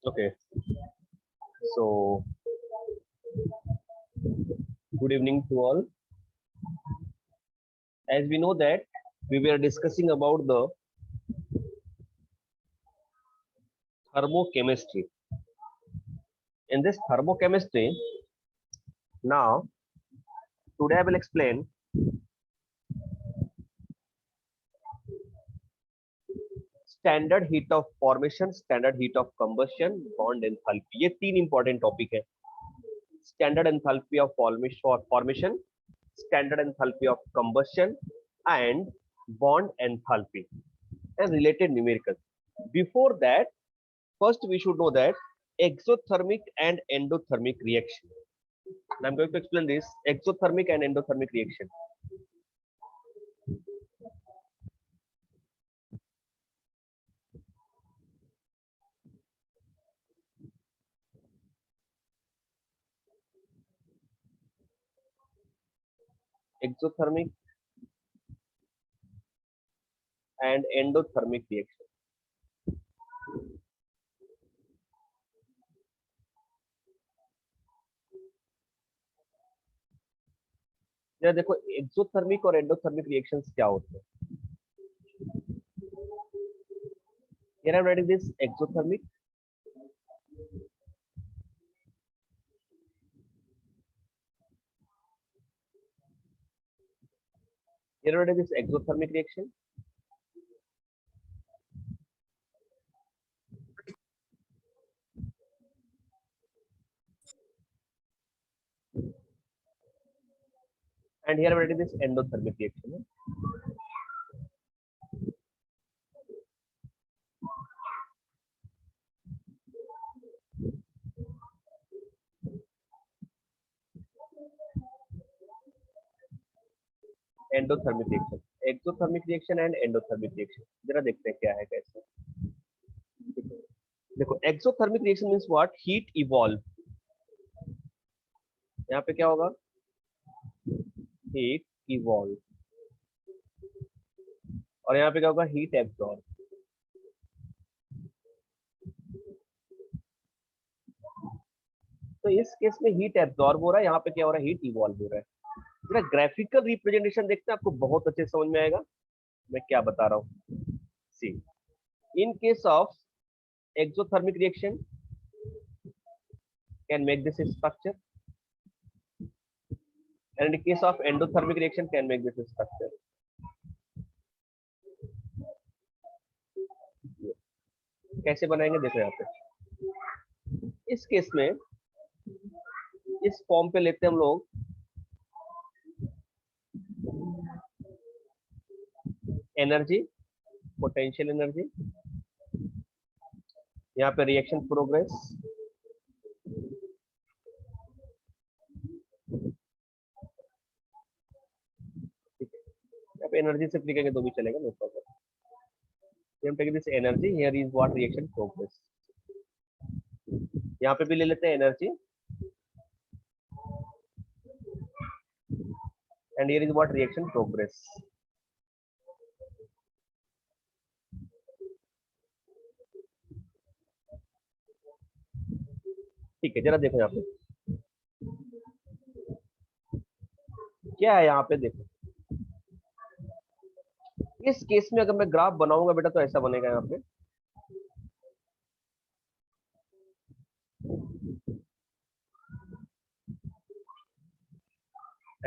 Okay, so good evening to all. As we know that we were discussing about the thermochemistry. In this thermochemistry, now today I will explain standard heat of formation, standard heat of combustion, bond enthalpy. ये तीन important topic है. Standard enthalpy of formation, standard enthalpy of combustion, and bond enthalpy and related numericals. Before that, first we should know that exothermic and endothermic reaction. And I'm going to explain this exothermic and endothermic reaction. Exothermic and endothermic reaction. जरा देखो exothermic और endothermic reactions क्या होते हैं. Here I'm writing this exothermic here I'm writing this exothermic reaction and here I'm writing this endothermic reaction. Endothermic reaction, exothermic reaction and endothermic reaction. जरा देखते हैं क्या है कैसे. देखो exothermic reaction means what, heat evolve. यहाँ पे क्या होगा, हीट इवॉल्व. और यहाँ पे क्या होगा, हीट एब्जॉर्ब. तो इस केस में हीट एब्जॉर्ब हो रहा है, यहाँ पे क्या हो रहा है, हीट इवॉल्व हो रहा है. जरा ग्राफिकल रिप्रेजेंटेशन देखते हैं, आपको बहुत अच्छे समझ में आएगा मैं क्या बता रहा हूँ. See, in case of exothermic reaction can make this structure and in case of endothermic reaction can make this structure. कैसे बनाएंगे देखो यहाँ पे. इस केस में इस फॉर्म पे लेते हैं हम लोग एनर्जी, पोटेंशियल एनर्जी, यहाँ पे रिएक्शन प्रोग्रेस, ठीक है. यहाँ पे एनर्जी से लिखेंगे तो भी चलेगा, नो प्रॉब्लम. हम take this energy, here is what reaction progress. यहाँ पे भी ले लेते हैं energy and here is what reaction progress. ठीक है, जरा देखो यहाँ पे क्या है. यहाँ पे देखो इस केस में अगर मैं ग्राफ बनाऊंगा बेटा तो ऐसा बनेगा. यहाँ पे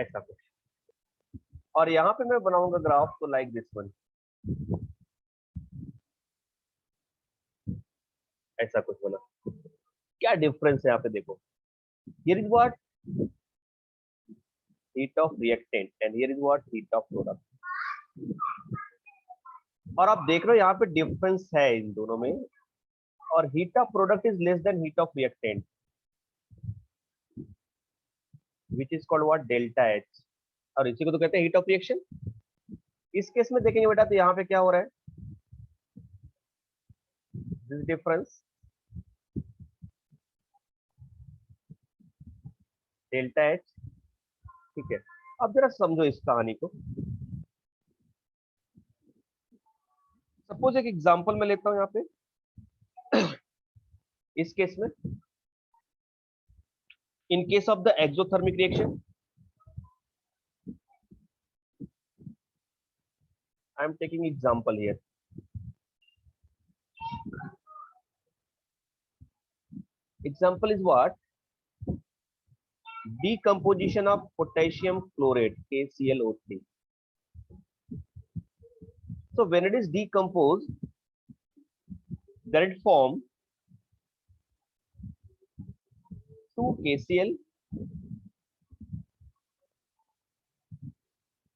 ऐसा कुछ, और यहाँ पे मैं बनाऊंगा ग्राफ तो लाइक दिस वन, ऐसा कुछ बना. क्या डिफरेंस है यहाँ पे देखो. Here is what heat of reactant and here is what heat of product. और आप देख रहे हो यहाँ पे डिफरेंस है इन दोनों में, और heat of product is less than heat of reactant which is called what, delta H. और इसी को तो कहते हैं हीट ऑफ रिएक्शन. इस केस में देखेंगे बेटा तो यहाँ पे क्या हो रहा है, दिस डिफरेंस डेल्टा एच. ठीक है, अब जरा समझो इस कहानी को. सपोज एक एग्जांपल मैं लेता हूं यहाँ पे. इस केस में, इन case of the exothermic reaction, I am taking example here. Example is what? Decomposition of potassium chlorate, KClO3. So when it is decomposed, then it forms 2 KCl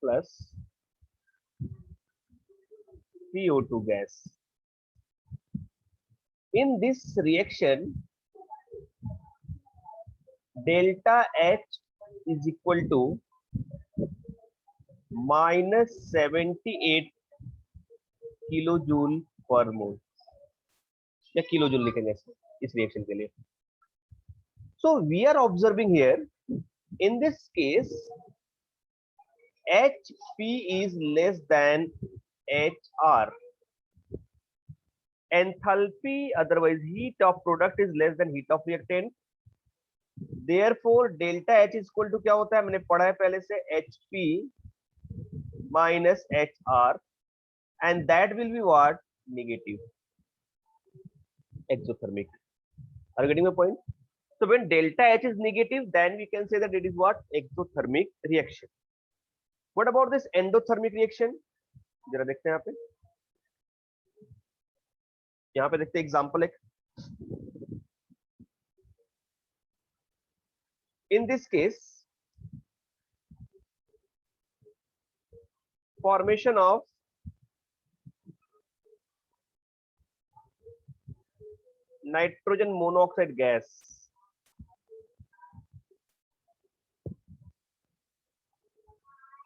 plus CO2 gas. In this reaction, delta H is equal to minus 78 kilojoule per mole, या kilojoule लिखेंगे इस reaction के लिए. So we are observing here, in this case, HP is less than HR. Enthalpy, otherwise heat of product, is less than heat of reactant. Therefore delta H is equal to क्या होता है, मैंने पढ़ा है पहले से, HP minus HR, and that will be what? Negative. Exothermic. Are you getting my point? So when delta H is negative, then we can say that it is what? Exothermic reaction. What about this endothermic reaction? जरा देखते हैं यहाँ पे देखते हैं example एक. In this case, formation of nitrogen monoxide gas.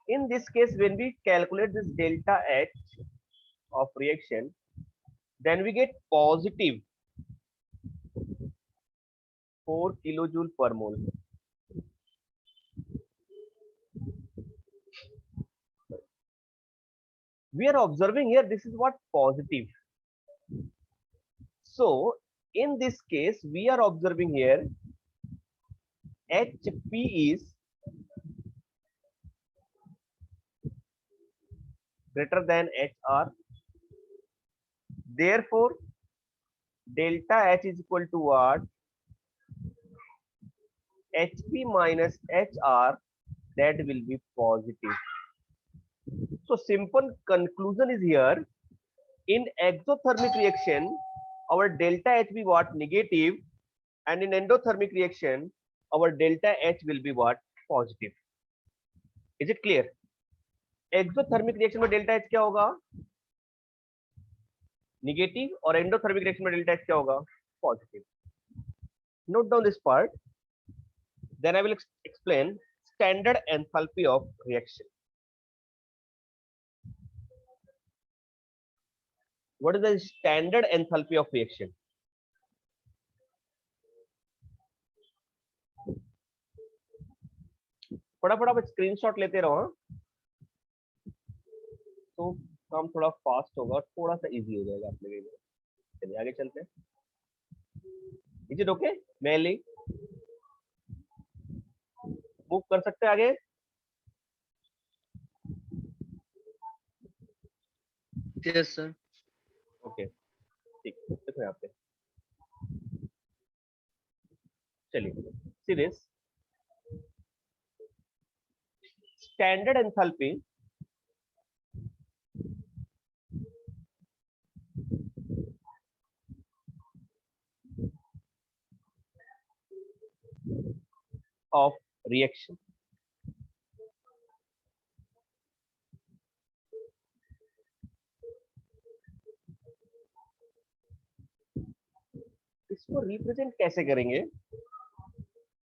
In this case, when we calculate this delta H of reaction, then we get positive 4 kilojoule per mole. We are observing here, this is what? Positive. So in this case, we are observing here HP is greater than HR. Therefore delta H is equal to what? HP minus HR, that will be positive. So simple conclusion is here, in exothermic reaction our delta H be what? Negative, and in endothermic reaction our delta H will be what? Positive. Is it clear? Exothermic reaction में delta H क्या होगा? Negative, और endothermic reaction में delta H क्या होगा? Positive. Note down this part, then I will explain standard enthalpy of reaction. What is the standard enthalpy of reaction? फटाफट आप screenshot लेते रहो, तो काम थोड़ा फास्ट होगा और थोड़ा सा इजी हो जाएगा आपके लिए. चलिए आगे चलते हैं. Is it okay? Mainly move कर सकते हैं आगे. Yes sir. ओके ठीक, देखो यहाँ पे, चलिए see this standard enthalpy of reaction. इसको रिप्रेजेंट कैसे करेंगे?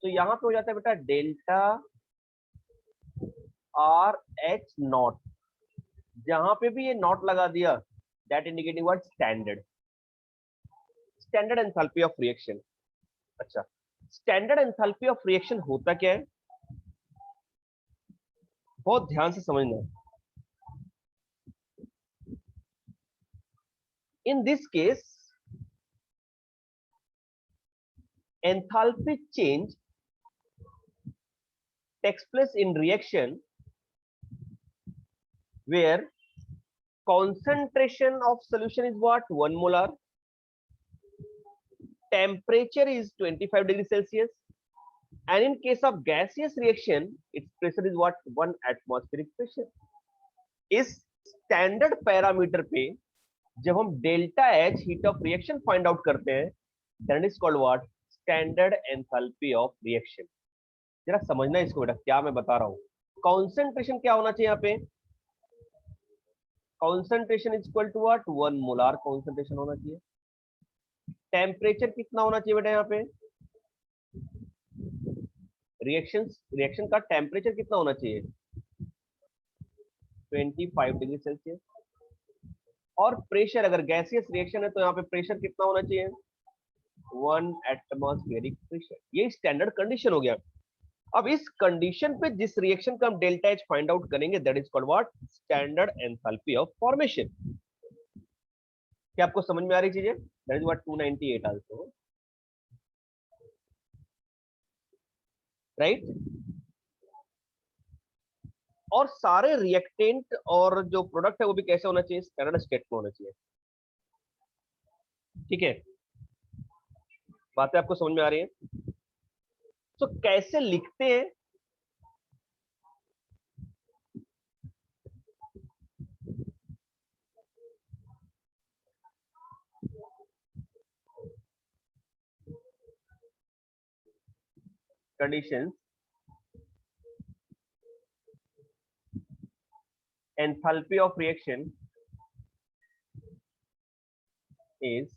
तो यहाँ पे हो जाता है बेटा डेल्टा आर एच नॉट, जहां पे भी ये नॉट लगा दिया, that indicating what? Standard. Standard enthalpy of reaction. अच्छा, स्टैंडर्ड एंथैल्पी ऑफ रिएक्शन होता क्या है? बहुत ध्यान से समझना. इन this case enthalpy change takes place in reaction where concentration of solution is what? 1 molar, temperature is 25 degrees Celsius, and in case of gaseous reaction its pressure is what? 1 atmospheric pressure. इस standard parameter पे जब हम delta H heat of reaction find out करते हैं, that is called what? Standard enthalpy of reaction. जरा समझना इसको बेटा, क्या मैं बता रहा हूं. कॉन्सेंट्रेशन क्या होना चाहिए यहाँ पे? Concentration is equal to what? 1 molar concentration होना चाहिए. टेम्परेचर कितना होना चाहिए बेटा यहाँ पे? रिएक्शन का टेम्परेचर कितना होना चाहिए? 25 डिग्री सेल्सियस. और प्रेशर, अगर गैसियस रिएक्शन है तो यहाँ पे प्रेशर कितना होना चाहिए? 1 एटमॉस्फेरिक प्रेशर. ये स्टैंडर्ड कंडीशन हो गया. अब इस कंडीशन पे जिस रिएक्शन का हम डेल्टा एच फाइंड आउट करेंगे, that is called what? Standard enthalpy of formation. क्या आपको समझ में आ रही चीजें? That is what 298 also, right. और सारे रिएक्टेंट और जो प्रोडक्ट है वो भी कैसे होना चाहिए? स्टैंडर्ड स्टेट में होना चाहिए. ठीक है, बातें आपको समझ में आ रही है? तो कैसे लिखते हैं? Conditions, enthalpy of reaction is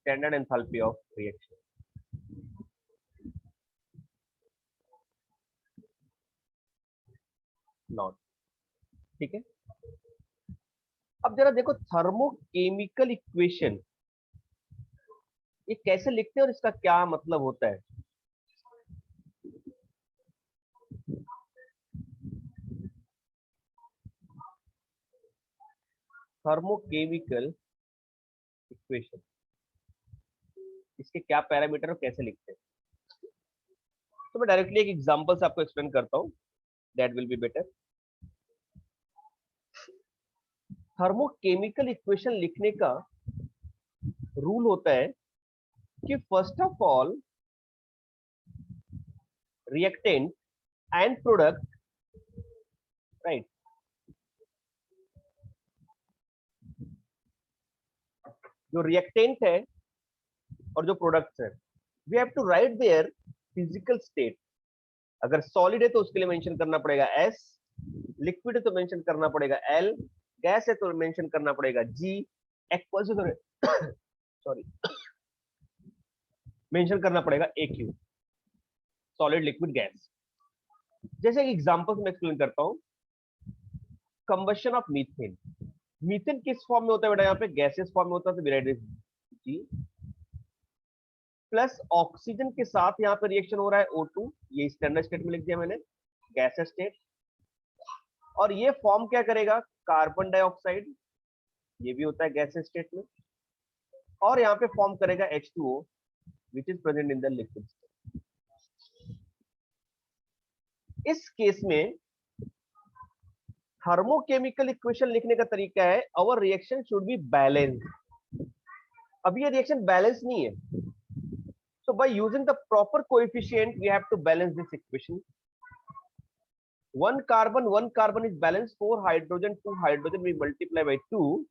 standard enthalpy of reaction. Not. ठीक है. अब जरा देखो थर्मोकेमिकल इक्वेशन ये कैसे लिखते हैं और इसका क्या मतलब होता है. थर्मोकेमिकल इक्वेशन, इसके क्या पैरामीटर और कैसे लिखते हैं? तो मैं डायरेक्टली एक एग्जांपल से आपको एक्सप्लेन करता हूं, that will be better. Thermochemical equation लिखने का रूल होता है कि first of all reactant and product, right, जो रिएक्टेंट है और जो प्रोडक्ट्स है, we have to write their physical state. अगर सॉलिड है तो उसके लिए मेंशन करना पड़ेगा S, लिक्विड है तो मेंशन करना पड़ेगा L, गैस है तो मेंशन करना पड़ेगा G, एक्वस है तो सॉरी मेंशन करना पड़ेगा AQ, सॉलिड, लिक्विड, गैस. जैसे एक एग्जांपल मैं एक्सप्लेन करता हूं. Combustion of methane. मीथेन किस फॉर्म में होता है बेटा? यहाँ पे गैसेस फॉर्म में होता है, तो विराइड G प्लस ऑक्सीजन के साथ यहाँ पे रिएक्शन हो रहा है O2, ये स्टैंडर्ड स्टेट में लिख दिया मैंने, गैस स्टेट. और ये फॉर्म क्या करेगा? कार्बन डाइऑक्साइड, ये भी होता है गैस स्टेट में. और यहाँ पे फॉर्म करेगा H2O which is present in the liquid state. इस केस में थर्मोकेमिकल इक्वेशन लिखने का तरीका है, our reaction should be balance. अब ये रिएक्शन बैलेंस नहीं है, so by using the proper coefficient we have to balance this equation. One carbon is balanced. 4 hydrogen, 2 hydrogen, we multiply by 2.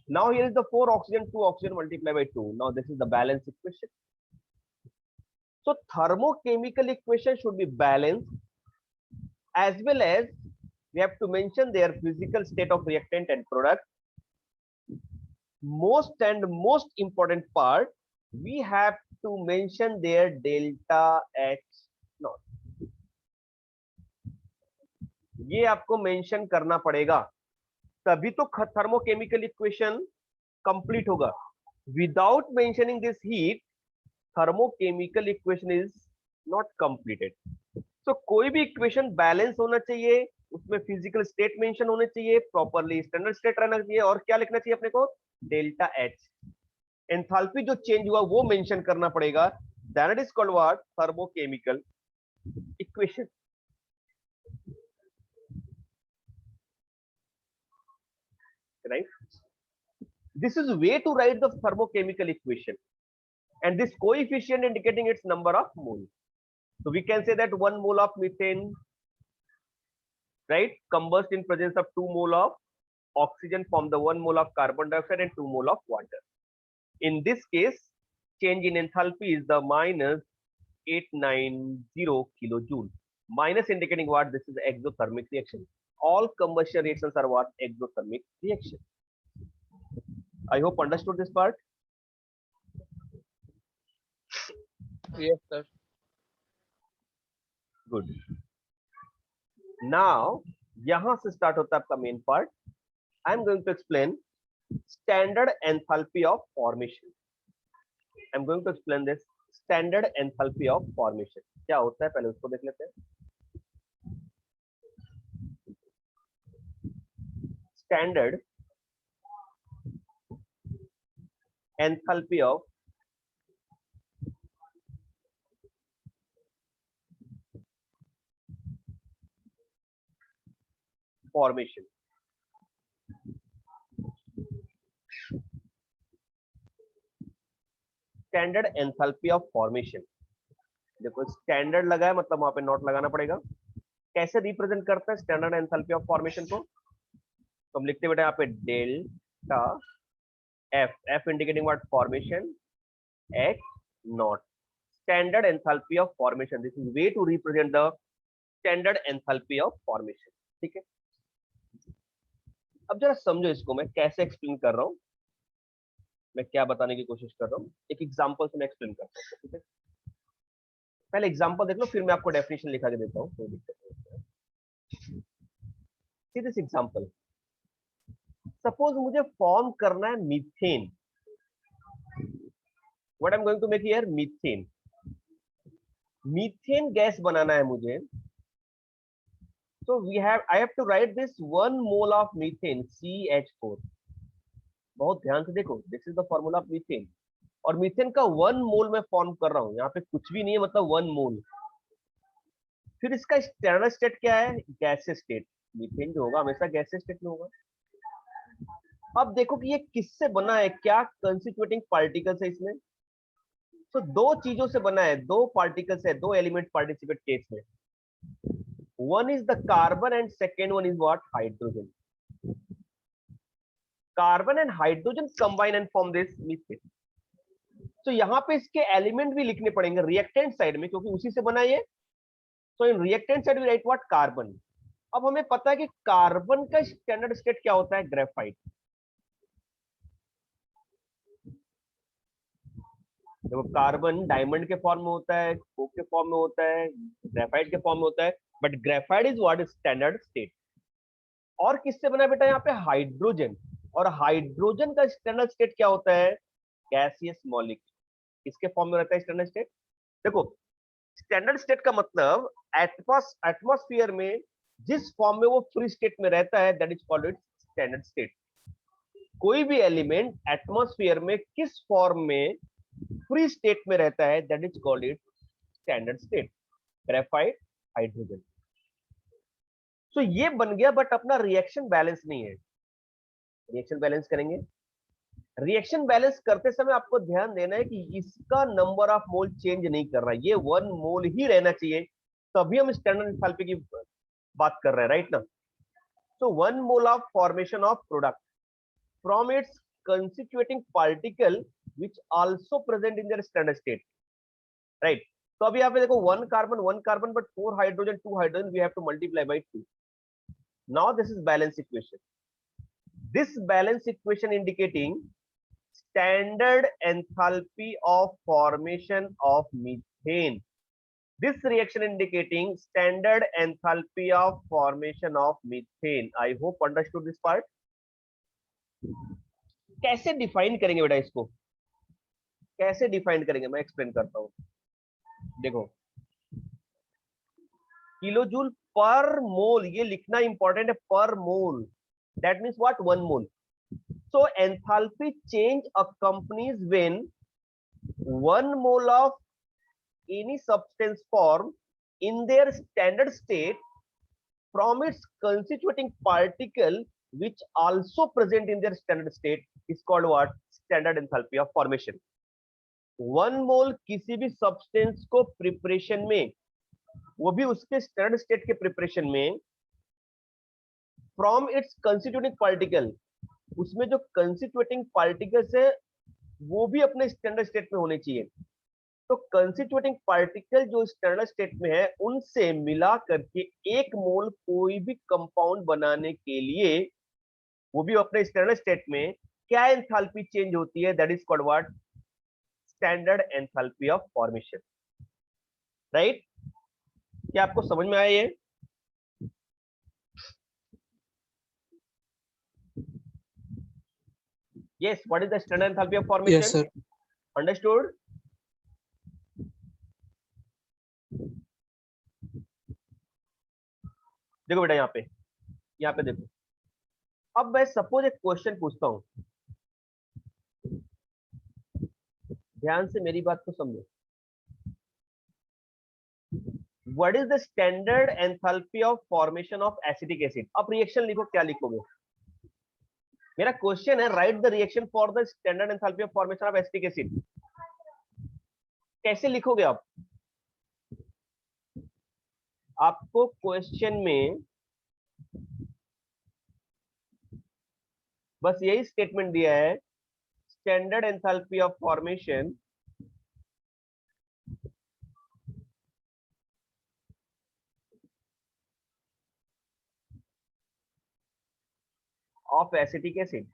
Now here is the 4 oxygen, 2 oxygen, multiply by 2. Now this is the balance equation. So thermochemical equation should be balanced, as well as we have to mention their physical state of reactant and product. Most important part, we have to mention their delta H naught. ये आपको mention करना पड़ेगा, तभी तो thermochemical equation complete होगा. Without mentioning this heat, thermochemical equation is not completed. तो कोई भी इक्वेशन बैलेंस होना चाहिए, उसमें फिजिकल स्टेट मेंशन होने चाहिए, प्रॉपरली स्टैंडर्ड स्टेट रहना चाहिए, और क्या लिखना चाहिए अपने को, डेल्टा एच। एंथैल्पी जो चेंज हुआ वो मेंशन करना पड़ेगा, that is called what, thermochemical equation. Right, this is way to write the thermochemical equation, and this coefficient indicating its number of mole. So we can say that 1 mole of methane, right, combust in presence of 2 mole of oxygen, form the 1 mole of carbon dioxide and 2 mole of water. In this case, change in enthalpy is the minus 890 kilojoule. Minus indicating what, this is exothermic reaction. All combustion reactions are what, exothermic reaction. I hope understood this part. Yes, sir. Good. Now यहां से start होता है आपका main part. I am going to explain standard enthalpy of formation. I am going to explain this standard enthalpy of formation. क्या होता है पहले उसको देख लेते हैं. Standard enthalpy of formation. Standard enthalpy of formation. देखो स्टैंडर्ड लगा है मतलब वहां पे नोट लगाना पड़ेगा. कैसे रिप्रेजेंट करता है स्टैंडर्ड एंथैल्पी ऑफ फॉर्मेशन को, तो हम लिखते बेटा यहाँ पे delta F. F indicating what, formation. H naught, standard enthalpy of formation. This is way to represent the standard enthalpy of formation. ठीक है, अब जरा समझो इसको मैं कैसे एक्सप्लेन कर रहा हूं, मैं क्या बताने की कोशिश कर रहा हूं. एक एग्जांपल से मैं एक्सप्लेन करता हूं. ठीक है, पहले एग्जांपल देख लो, फिर मैं आपको डेफिनेशन लिखा के देता हूं, कोई दिक्कत नहीं. See this example. सपोज मुझे फॉर्म करना है methane. What I am going to make here, methane. Methane gas बनाना है मुझे. So I have to write this 1 mole of methane, CH4. बहुत ध्यान से देखो, this is the formula of methane. और मीथेन का 1 मोल में फॉर्म कर रहा हूं, यहाँ पे कुछ भी नहीं है, मतलब 1 मोल. फिर इसका स्टैंडर्ड स्टेट क्या है, गैसियस स्टेट. मीथेन जो होगा हमेशा गैसियस स्टेट में होगा. अब देखो कि ये किससे बना है, क्या कंस्टिट्यूटिंग पार्टिकल्स है इसमें. तो दो चीजों से बना है, दो पार्टिकल्स है, दो एलिमेंट पार्टिसिपेट केस में. One is the carbon and second one is what, hydrogen. Carbon and hydrogen combine and form this methane. तो यहाँ पे इसके एलिमेंट भी लिखने पड़ेंगे रिएक्टेंट साइड में, क्योंकि उसी से बना ये. तो in reactant side we write what, carbon. अब हमें पता है कि कार्बन का स्टैंडर्ड स्टेट क्या होता है, ग्रेफाइट. देखो कार्बन डायमंड के फॉर्म में होता है, कोक के फॉर्म में होता है, ग्रेफाइट के फॉर्म में होता है, but graphite is what, standard state. और किससे बना है बेटा, यहाँ पे हाइड्रोजन. और हाइड्रोजन का स्टैंडर्ड स्टेट क्या होता है, गैसियस मॉलिक्यूल. किसके फॉर्म में रहता है स्टैंडर्ड स्टेट. देखो स्टैंडर्ड स्टेट का मतलब एटमॉस्फेयर में जिस फॉर्म में वो फ्री स्टेट में रहता है, that is called it standard state. कोई भी एलिमेंट एटमॉस्फेयर में किस फॉर्म में फ्री स्टेट में रहता है, that is called it standard state. Graphite, hydrogen. तो ये बन गया, बट अपना रिएक्शन बैलेंस नहीं है. रिएक्शन बैलेंस करेंगे. रिएक्शन बैलेंस करते समय आपको ध्यान देना है कि इसका नंबर ऑफ मोल चेंज नहीं कर रहा है, ये 1 मोल ही रहना चाहिए, तभी हम स्टैंडर्ड एंथैल्पी की बात कर रहे हैं, राइट ना. सो 1 mole of formation of product from its constituting particle which also present in their standard state, right. तो अभी यहाँ पे देखो 1 carbon but 4 hydrogen 2 hydrogen, we have to multiply by 2. Now this is balance equation. This balance equation indicating standard enthalpy of formation of methane. This reaction indicating standard enthalpy of formation of methane. I hope understood this part. कैसे define करेंगे बेटा इसको, कैसे define करेंगे मैं explain करता हूं. देखो किलो जूल पर मोल, ये लिखना इंपॉर्टेंट है, पर mole, that means what, 1 mole. So enthalpy change accompanies when 1 mole of any substance form in their standard state from its constituting particle which also present in their standard state is called what? Standard enthalpy of formation. 1 मोल किसी भी substance को preparation में, वो भी उसके standard state के preparation में, from its constituting particle, उसमें जो कंस्टिट्यूटिंग पार्टिकल्स है वो भी अपने स्टैंडर्ड स्टेट में होने चाहिए. तो कंस्टिट्यूटिंग पार्टिकल जो स्टैंडर्ड स्टेट में है उनसे मिला करके 1 मोल कोई भी कंपाउंड बनाने के लिए, वो भी अपने स्टैंडर्ड स्टेट में, क्या एंथैल्पी चेंज होती है, that is called what? Standard enthalpy of formation. Right? क्या आपको समझ में आया ये? Yes, what is the standard enthalpy of formation? Yes, sir. Understood? देखो बेटा यहाँ पे देखो. अब मैं सपोज एक क्वेश्चन पूछता हूं, ध्यान से मेरी बात को समझो. What is the standard enthalpy of formation of acetic acid? अब रिएक्शन लिखो, क्या लिखोगे? मेरा क्वेश्चन है, right the reaction for the standard enthalpy of formation of acetic acid. कैसे लिखोगे आप? आपको क्वेश्चन में बस यही स्टेटमेंट दिया है, standard enthalpy of formation of acetic acid.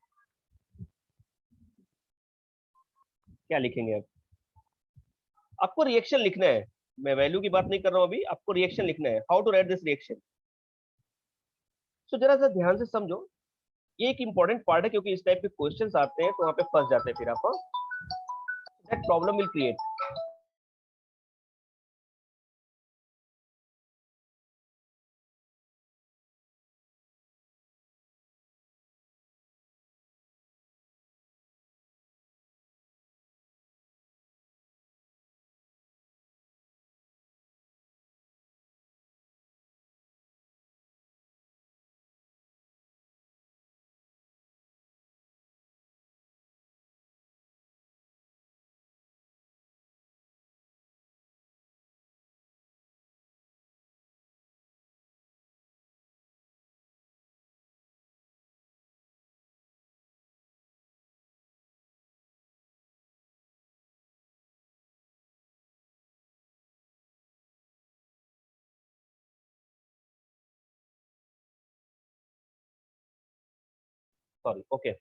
क्या लिखेंगे आप? आपको रिएक्शन लिखना है, मैं वैल्यू की बात नहीं कर रहा हूं अभी, आपको रिएक्शन लिखना है. How to write this reaction? So जरा सा ध्यान से समझो, ये एक इंपॉर्टेंट पार्ट है, क्योंकि इस टाइप के क्वेश्चंस आते हैं तो वहां पे फंस जाते हैं, फिर आप that problem will create. Sorry, okay.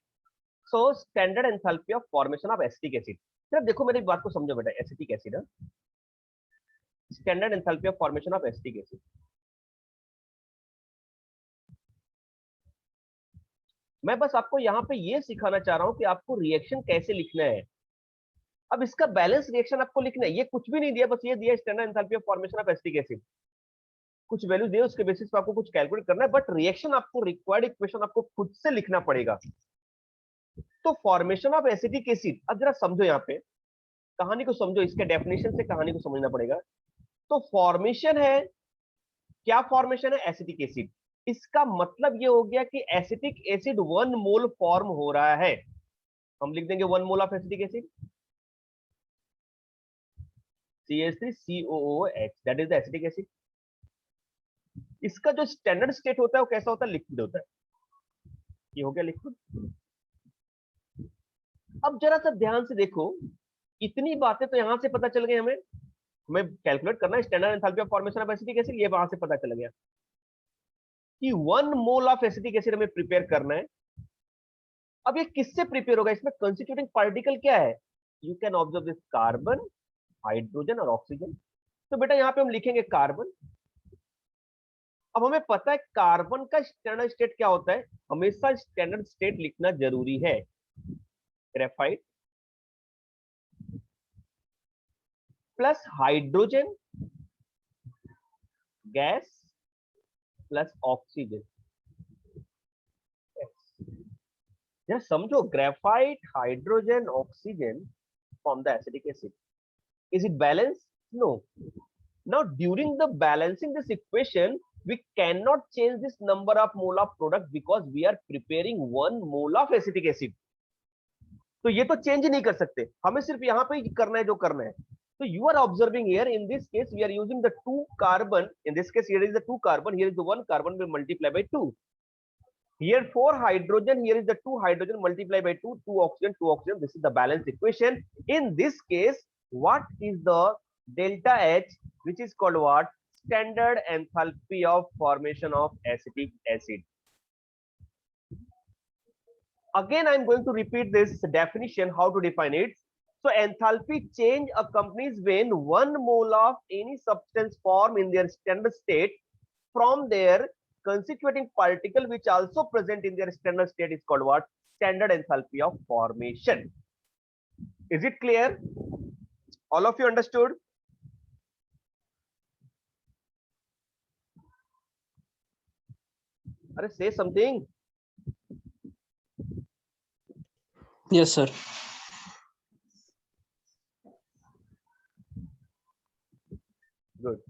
So standard enthalpy of formation of acetic acid. सिर्फ देखो मेरी बात को समझो बेटा, acetic acid, standard enthalpy of formation of acetic acid. मैं बस आपको यहाँ पे ये सिखाना चाह रहा हूँ कि आपको रिएक्शन कैसे लिखना है. अब इसका बैलेंस रिएक्शन आपको लिखना है. ये कुछ भी नहीं दिया, बस ये दिया standard enthalpy of formation of acetic acid. कुछ वैल्यू दिए, उसके बेसिस पे आपको कुछ कैलकुलेट करना है, बट रिएक्शन आपको, रिक्वायर्ड इक्वेशन आपको खुद से लिखना पड़ेगा. तो फॉर्मेशन ऑफ एसिटिक एसिड, अब जरा समझो, यहाँ पे कहानी को समझो, इसके डेफिनेशन से कहानी को समझना पड़ेगा. तो फॉर्मेशन है, क्या फॉर्मेशन है? Acetic acid. इसका मतलब ये हो गया कि एसिटिक एसिड 1 मोल फॉर्म हो रहा है. हम लिख देंगे 1 mole of acetic acid, CH3COOH, that is the acetic acid. इसका जो स्टैंडर्ड स्टेट होता है वो कैसा होता है? लिक्विड होता है. ये हो गया लिक्विड. अब जरा सा ध्यान से देखो, इतनी बातें तो यहां से पता चल गई हमें. हमें कैलकुलेट करना है standard enthalpy of formation of acetic acid, ये वहां से पता चल गया कि 1 मोल ऑफ एसिटिक एसिड हमें प्रिपेयर करना है. अब ये किससे प्रिपेयर होगा? इसमें कंस्टिट्यूटिंग पार्टिकल क्या है? You can observe this, carbon, hydrogen और ऑक्सीजन. तो बेटा यहाँ पे हम लिखेंगे कार्बन. अब हमें पता है कार्बन का स्टैंडर्ड स्टेट क्या होता है, हमेशा स्टैंडर्ड स्टेट लिखना जरूरी है. Graphite plus hydrogen gas plus oxygen. जरा समझो, graphite, hydrogen, oxygen form the acetic acid. Is it balance? No. Now, during the balancing this equation, we cannot change this number of mole of product because we are preparing 1 mole of acetic acid. तो ये तो change नहीं कर सकते, हमें सिर्फ यहाँ पे करना है जो करना है। So you are observing here, in this case we are using the 2 carbon. In this case here is the 2 carbon, here is the 1 carbon, will multiply by 2. Here 4 hydrogen, here is the 2 hydrogen, multiply by 2, 2 oxygen, 2 oxygen. This is the balance equation. In this case, what is the delta H, which is called what? Standard enthalpy of formation of acetic acid. Again, I'm going to repeat this definition, how to define it. So enthalpy change accompanies when 1 mole of any substance form in their standard state from their constituting particle which also present in their standard state is called what? Standard enthalpy of formation. Is it clear? All of you understood? Are say something? Yes, sir. Good.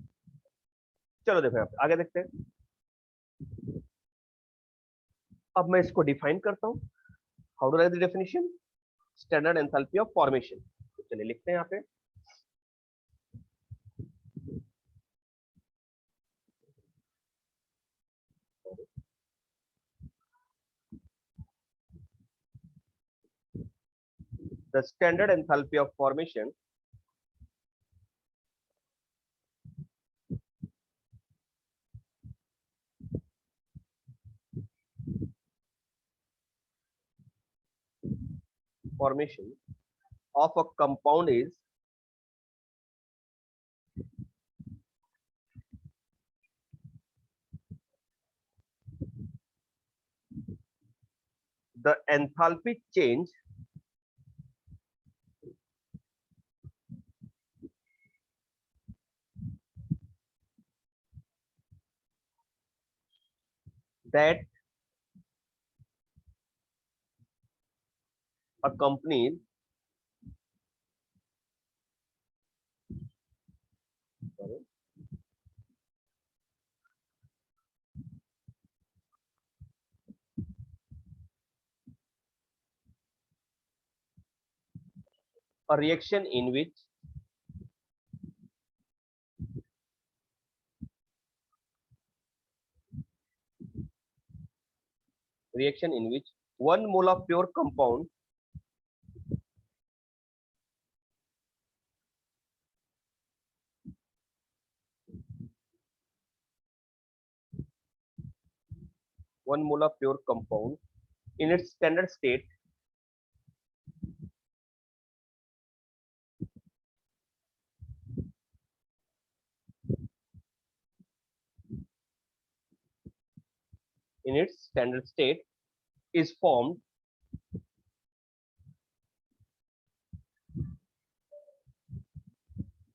चलो देखो आगे देखते हैं। अब मैं इसको define करता हूं। How to write the definition? Standard enthalpy of formation. तो चलिए लिखते हैं यहाँ पे। The standard enthalpy of formation of a compound is the enthalpy change that accompanies a reaction in which one mole of pure compound in its standard state is formed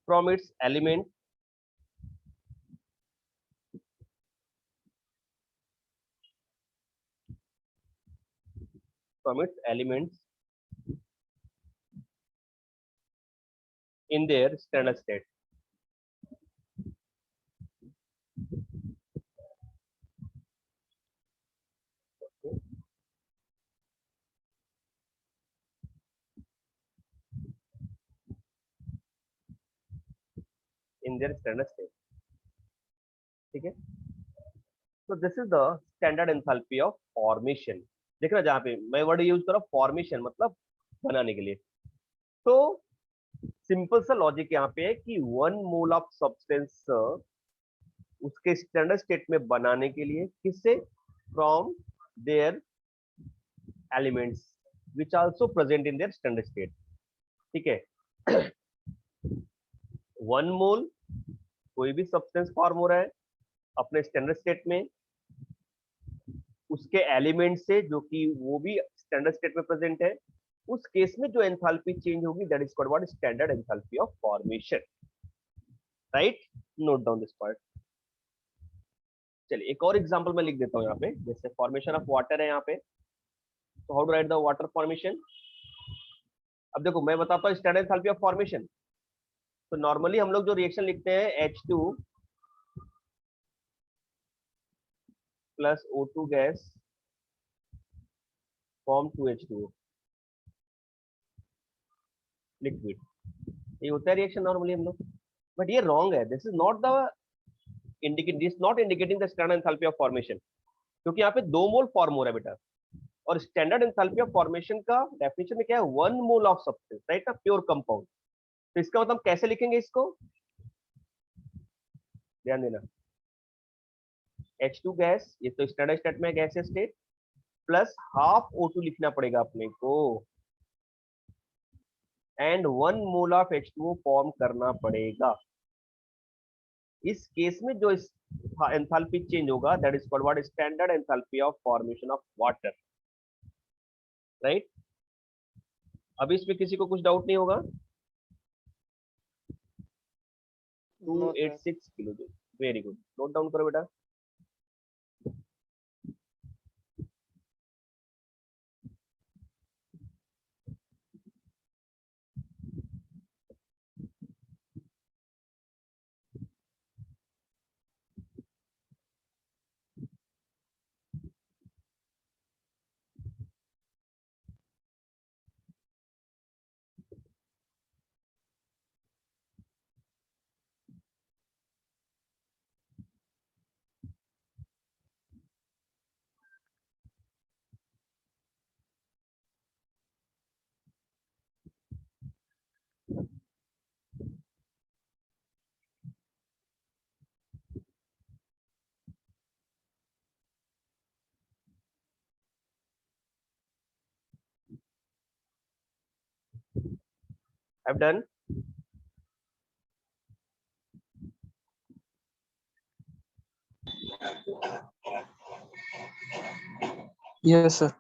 from its element elements in their standard state. In their standard state. ठीक है? So this is the standard enthalpy of formation. देखना जहाँ पे मैं word use कर रहा हूँ formation, मतलब बनाने के लिए। तो सिंपल सा लॉजिक यहाँ पे है कि 1 मोल ऑफ सब्सटेंस उसके स्टैंडर्ड स्टेट में बनाने के लिए किससे? From their elements which also present in their standard state. ठीक है? 1 मोल कोई भी सब्सटेंस फॉर्म हो रहा है अपने स्टैंडर्ड स्टेट में, उसके एलिमेंट से जो कि वो भी स्टैंडर्ड स्टेट में प्रेजेंट है, उस केस में जो एंथैल्पी चेंज होगी that is called what? Standard enthalpy of formation. Right? Note down this part. चलिए एक और एग्जांपल मैं लिख देता हूँ यहाँ पे, जैसे फॉर्मेशन ऑफ वाटर है यहाँ पे, तो how to write the water formation. अब देखो मैं बताता हूँ स्टैंडर्ड एंथैल्पी ऑफ फॉर्मेशन। तो नॉर्मली हम लोग जो रिएक्शन लिखते हैं H2 plus O2 gas form 2H2O liquid, ये होता है रिएक्शन नॉर्मली हम लोग। बट ये रॉन्ग है, this is not the indicate, this not indicating the standard enthalpy of formation, क्योंकि यहाँ पे 2 मोल फॉर्म हो रहा है बेटा। और स्टैंडर्ड एंथैल्पी ऑफ फॉर्मेशन का डेफिनेशन में क्या है, 1 मोल ऑफ सब्सटेंस, राइट ना, प्योर कंपाउंड। तो इसका मतलब कैसे लिखेंगे इसको, ध्यान देना। H2 गैस, ये तो स्टैंडर्ड स्टेट में gas state, plus half O2 लिखना पड़ेगा अपने को, and 1 mole of H2O form करना पड़ेगा। इस केस में जो एंथैल्पी चेंज होगा, that is called what, standard enthalpy of formation of water, right. अभी इसमें किसी को कुछ डाउट नहीं होगा। No, sir. 286 kilo joule, very good, note down करो बेटा। I've done. Yes, sir.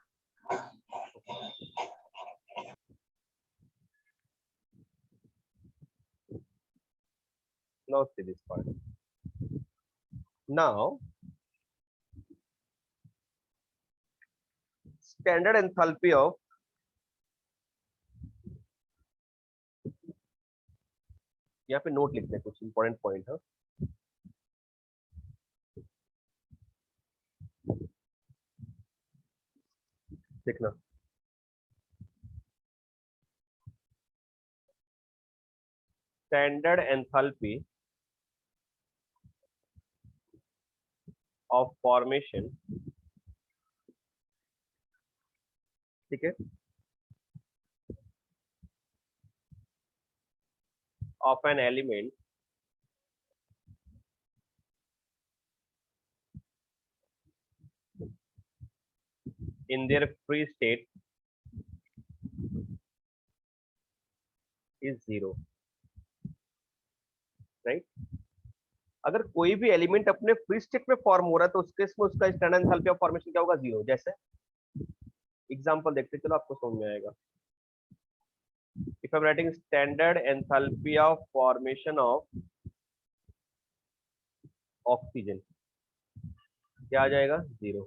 Now see this part. Now, standard enthalpy of, यहाँ पे नोट लिखते हैं कुछ इंपॉर्टेंट पॉइंट है, देखना। स्टैंडर्ड एंथैल्पी ऑफ फॉर्मेशन, ठीक है, of an element in their free state is 0, right. अगर कोई भी एलिमेंट अपने फ्री स्टेट में फॉर्म हो रहा है तो उसके इसमें उसका स्टैंडर्ड एंथैल्पी ऑफ फॉर्मेशन क्या होगा, 0। जैसे एग्जांपल देखते चलो, आपको समझ में आएगा। If I am writing standard enthalpy of formation of oxygen, क्या आ जाएगा, 0।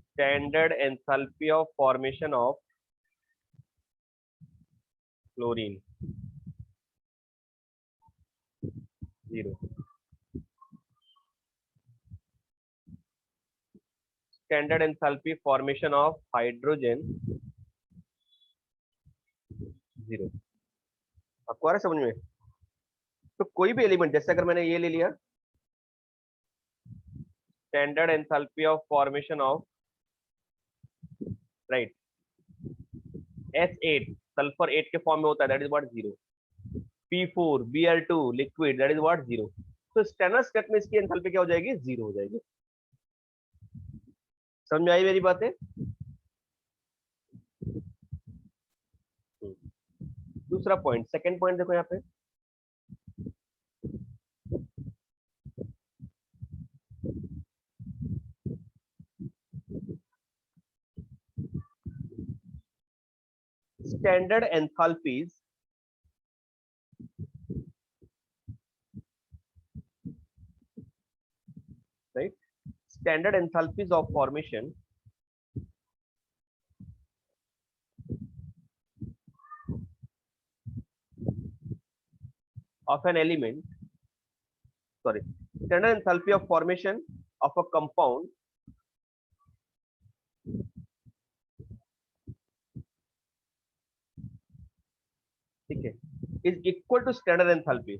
Standard enthalpy of formation of chlorine, 0। Standard enthalpy formation of hydrogen, 0। आपको आ रहा है समझ में। तो कोई भी एलिमेंट, जैसे अगर मैंने ये ले लिया, standard enthalpy of formation of, right, S8 sulphur 8 के फॉर्म में होता है, that is what, 0। P4 Bl2 liquid, that is what, 0। तो स्टैंडर्ड स्टेट में इसकी एंथैल्पी क्या हो जाएगी, 0 हो जाएगी। समझ में आई मेरी बातें। दूसरा पॉइंट, सेकंड पॉइंट देखो यहाँ पे, standard enthalpies standard enthalpies of formation of an element, sorry, standard enthalpy of formation of a compound ठीक है is equal to standard enthalpy.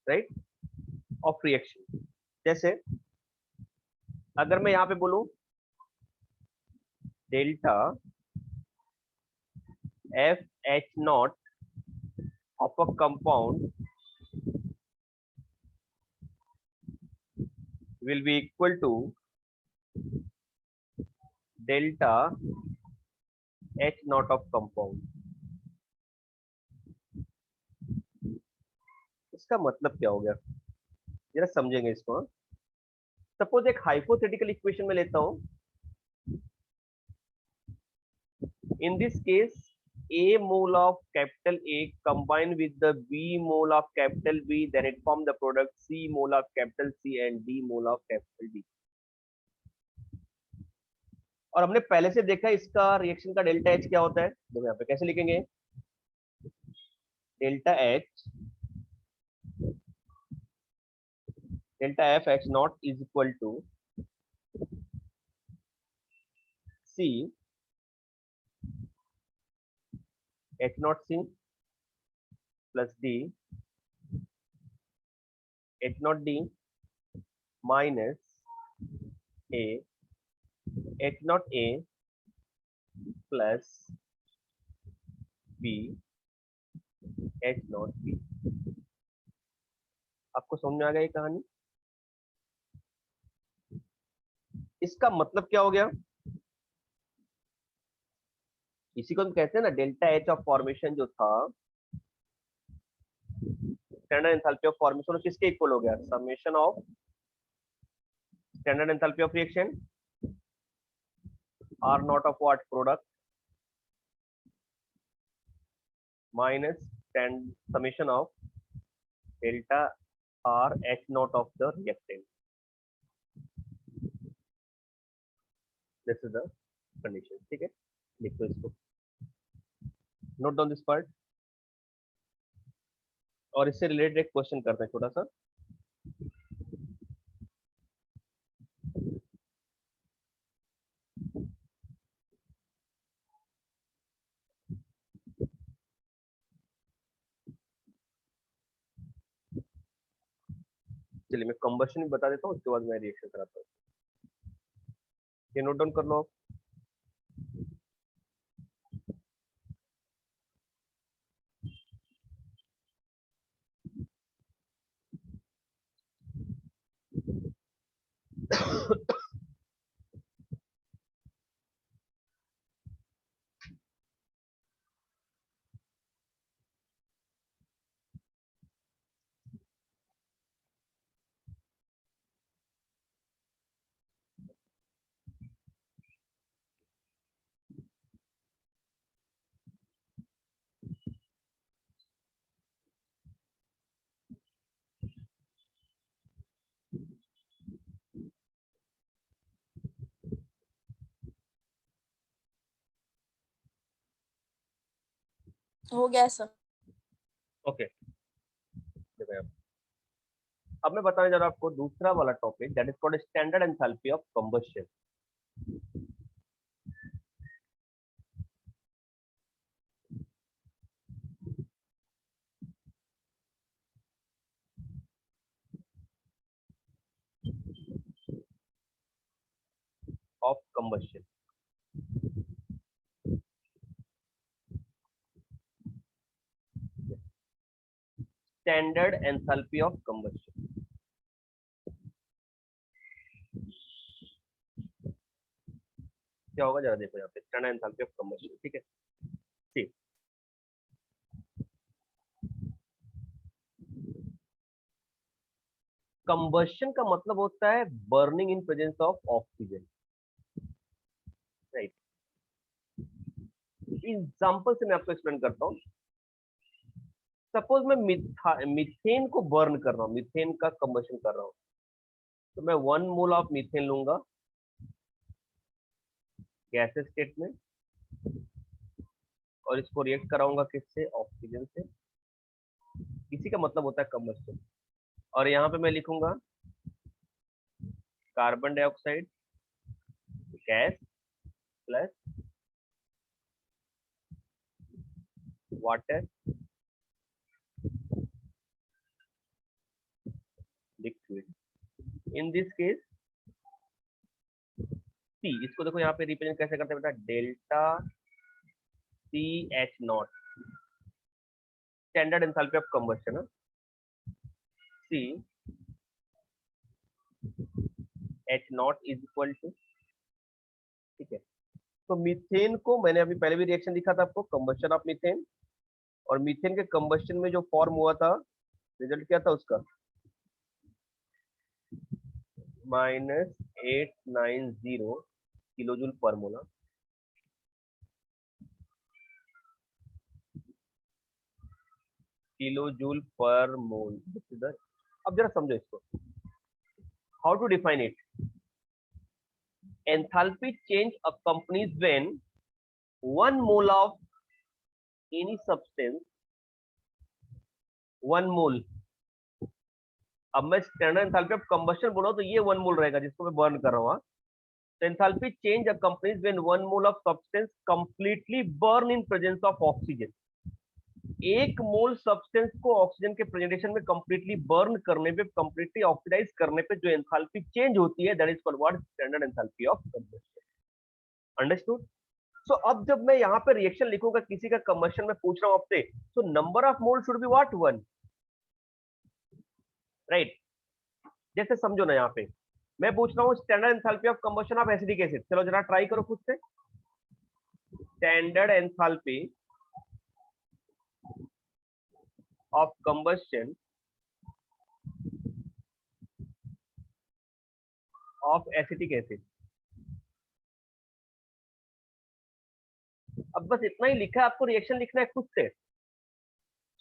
Right of reaction. जैसे अगर मैं यहां पे बोलूं delta F H naught of a compound will be equal to delta H naught of compound. इसका मतलब क्या हो गया जरा समझेंगे इसको. सपोज एक हाइपोथेटिकल इक्वेशन में लेता हूं. इन this case A mole of capital A combined with the B mole of capital B, then it form the product C mole of capital C and D mole of capital D. और हमने पहले से देखा इसका reaction का delta H क्या होता है. देखो यहाँ पे कैसे लिखेंगे delta H delta F H naught is equal to C H naught C plus D H naught D minus A H naught A plus B H naught B. आपको समझ में आ गया ये कहानी. इसका मतलब क्या हो गया. इसी को हम कहते हैं ना डेल्टा एच ऑफ फॉर्मेशन जो था स्टैंडर्ड एंथैल्पी ऑफ फॉर्मेशन किसके इक्वल हो गया summation of standard enthalpy of reaction R naught of what product minus summation of delta R H naught of the reactant. This is the condition. ठीक है लिखो इसको note down this part. और इससे related एक question करते हैं छोटा सा. चलिए मैं कंबशन भी बता देता हूँ उसके बाद मैं रिएक्शन कराता हूँ. ये नोट डाउन कर लो आप. हो गया सर. ओके अब मैं बताने जा रहा हूं आपको दूसरा वाला topic that is called standard enthalpy of combustion. Of combustion. Standard enthalpy of combustion. क्या होगा जरा देखो यहाँ पे स्टैंडर्ड एंथैल्पी ऑफ कंबशन. ठीक है ठीक. कंबशन का मतलब होता है burning in presence of oxygen. Right. Example से मैं आपको एक्सप्लेन करता हूँ। सपोज मैं मीथेन को बर्न कर रहा हूँ, मीथेन का कंबशन कर रहा हूँ, तो मैं 1 मोल ऑफ मीथेन लूंगा गैस स्टेट में और इसको रिएक्ट कराऊंगा किससे, ऑक्सीजन से। इसी का मतलब होता है कंबशन। और यहाँ पे मैं लिखूंगा carbon dioxide gas plus water liquid. In this case see, इसको देखो यहाँ पे रिप्रेजेंट कैसे करते हैं बेटा, delta C H naught, standard enthalpy of combustion है, C H naught is equal to, ठीक है। तो मीथेन को मैंने अभी पहले भी रिएक्शन दिखा था आपको, कंबशन ऑफ मीथेन, और मीथेन के कंबशन में जो फॉर्म हुआ था, रिजल्ट क्या था उसका, -890 किलोजूल पर मोल। किलोजूल पर मोल। अब जरा समझो इसको, how to define it. Enthalpy change accompanies when 1 mole of any substance, 1 mole, अब मैं स्टैंडर्ड एंथैल्पी ऑफ कंबशन बोल रहा हूं तो ये 1 मोल रहेगा जिसको मैं बर्न कर रहा हूं। तो enthalpy change accompanies when 1 mole of substance completely burn in presence of oxygen. 1 mole substance को ऑक्सीजन के प्रेजेंटेशन में कंप्लीटली बर्न करने पे, कंप्लीटली ऑक्सीडाइज करने पे जो एंथैल्पी चेंज होती है, that is called what, standard enthalpy of combustion. Understood. So अब जब मैं यहाँ पे रिएक्शन लिखूंगा, किसी का कंबशन में पूछ रहा हूं आपसे, तो number of mole should be what, 1, right. जैसे समझो ना, यहाँ पे मैं पूछ रहा हूँ standard enthalpy of combustion of acetic acid, चलो जरा ट्राई करो खुद से। Standard enthalpy of combustion of acetic acid. अब बस इतना ही लिखा है, आपको रिएक्शन लिखना है खुद से।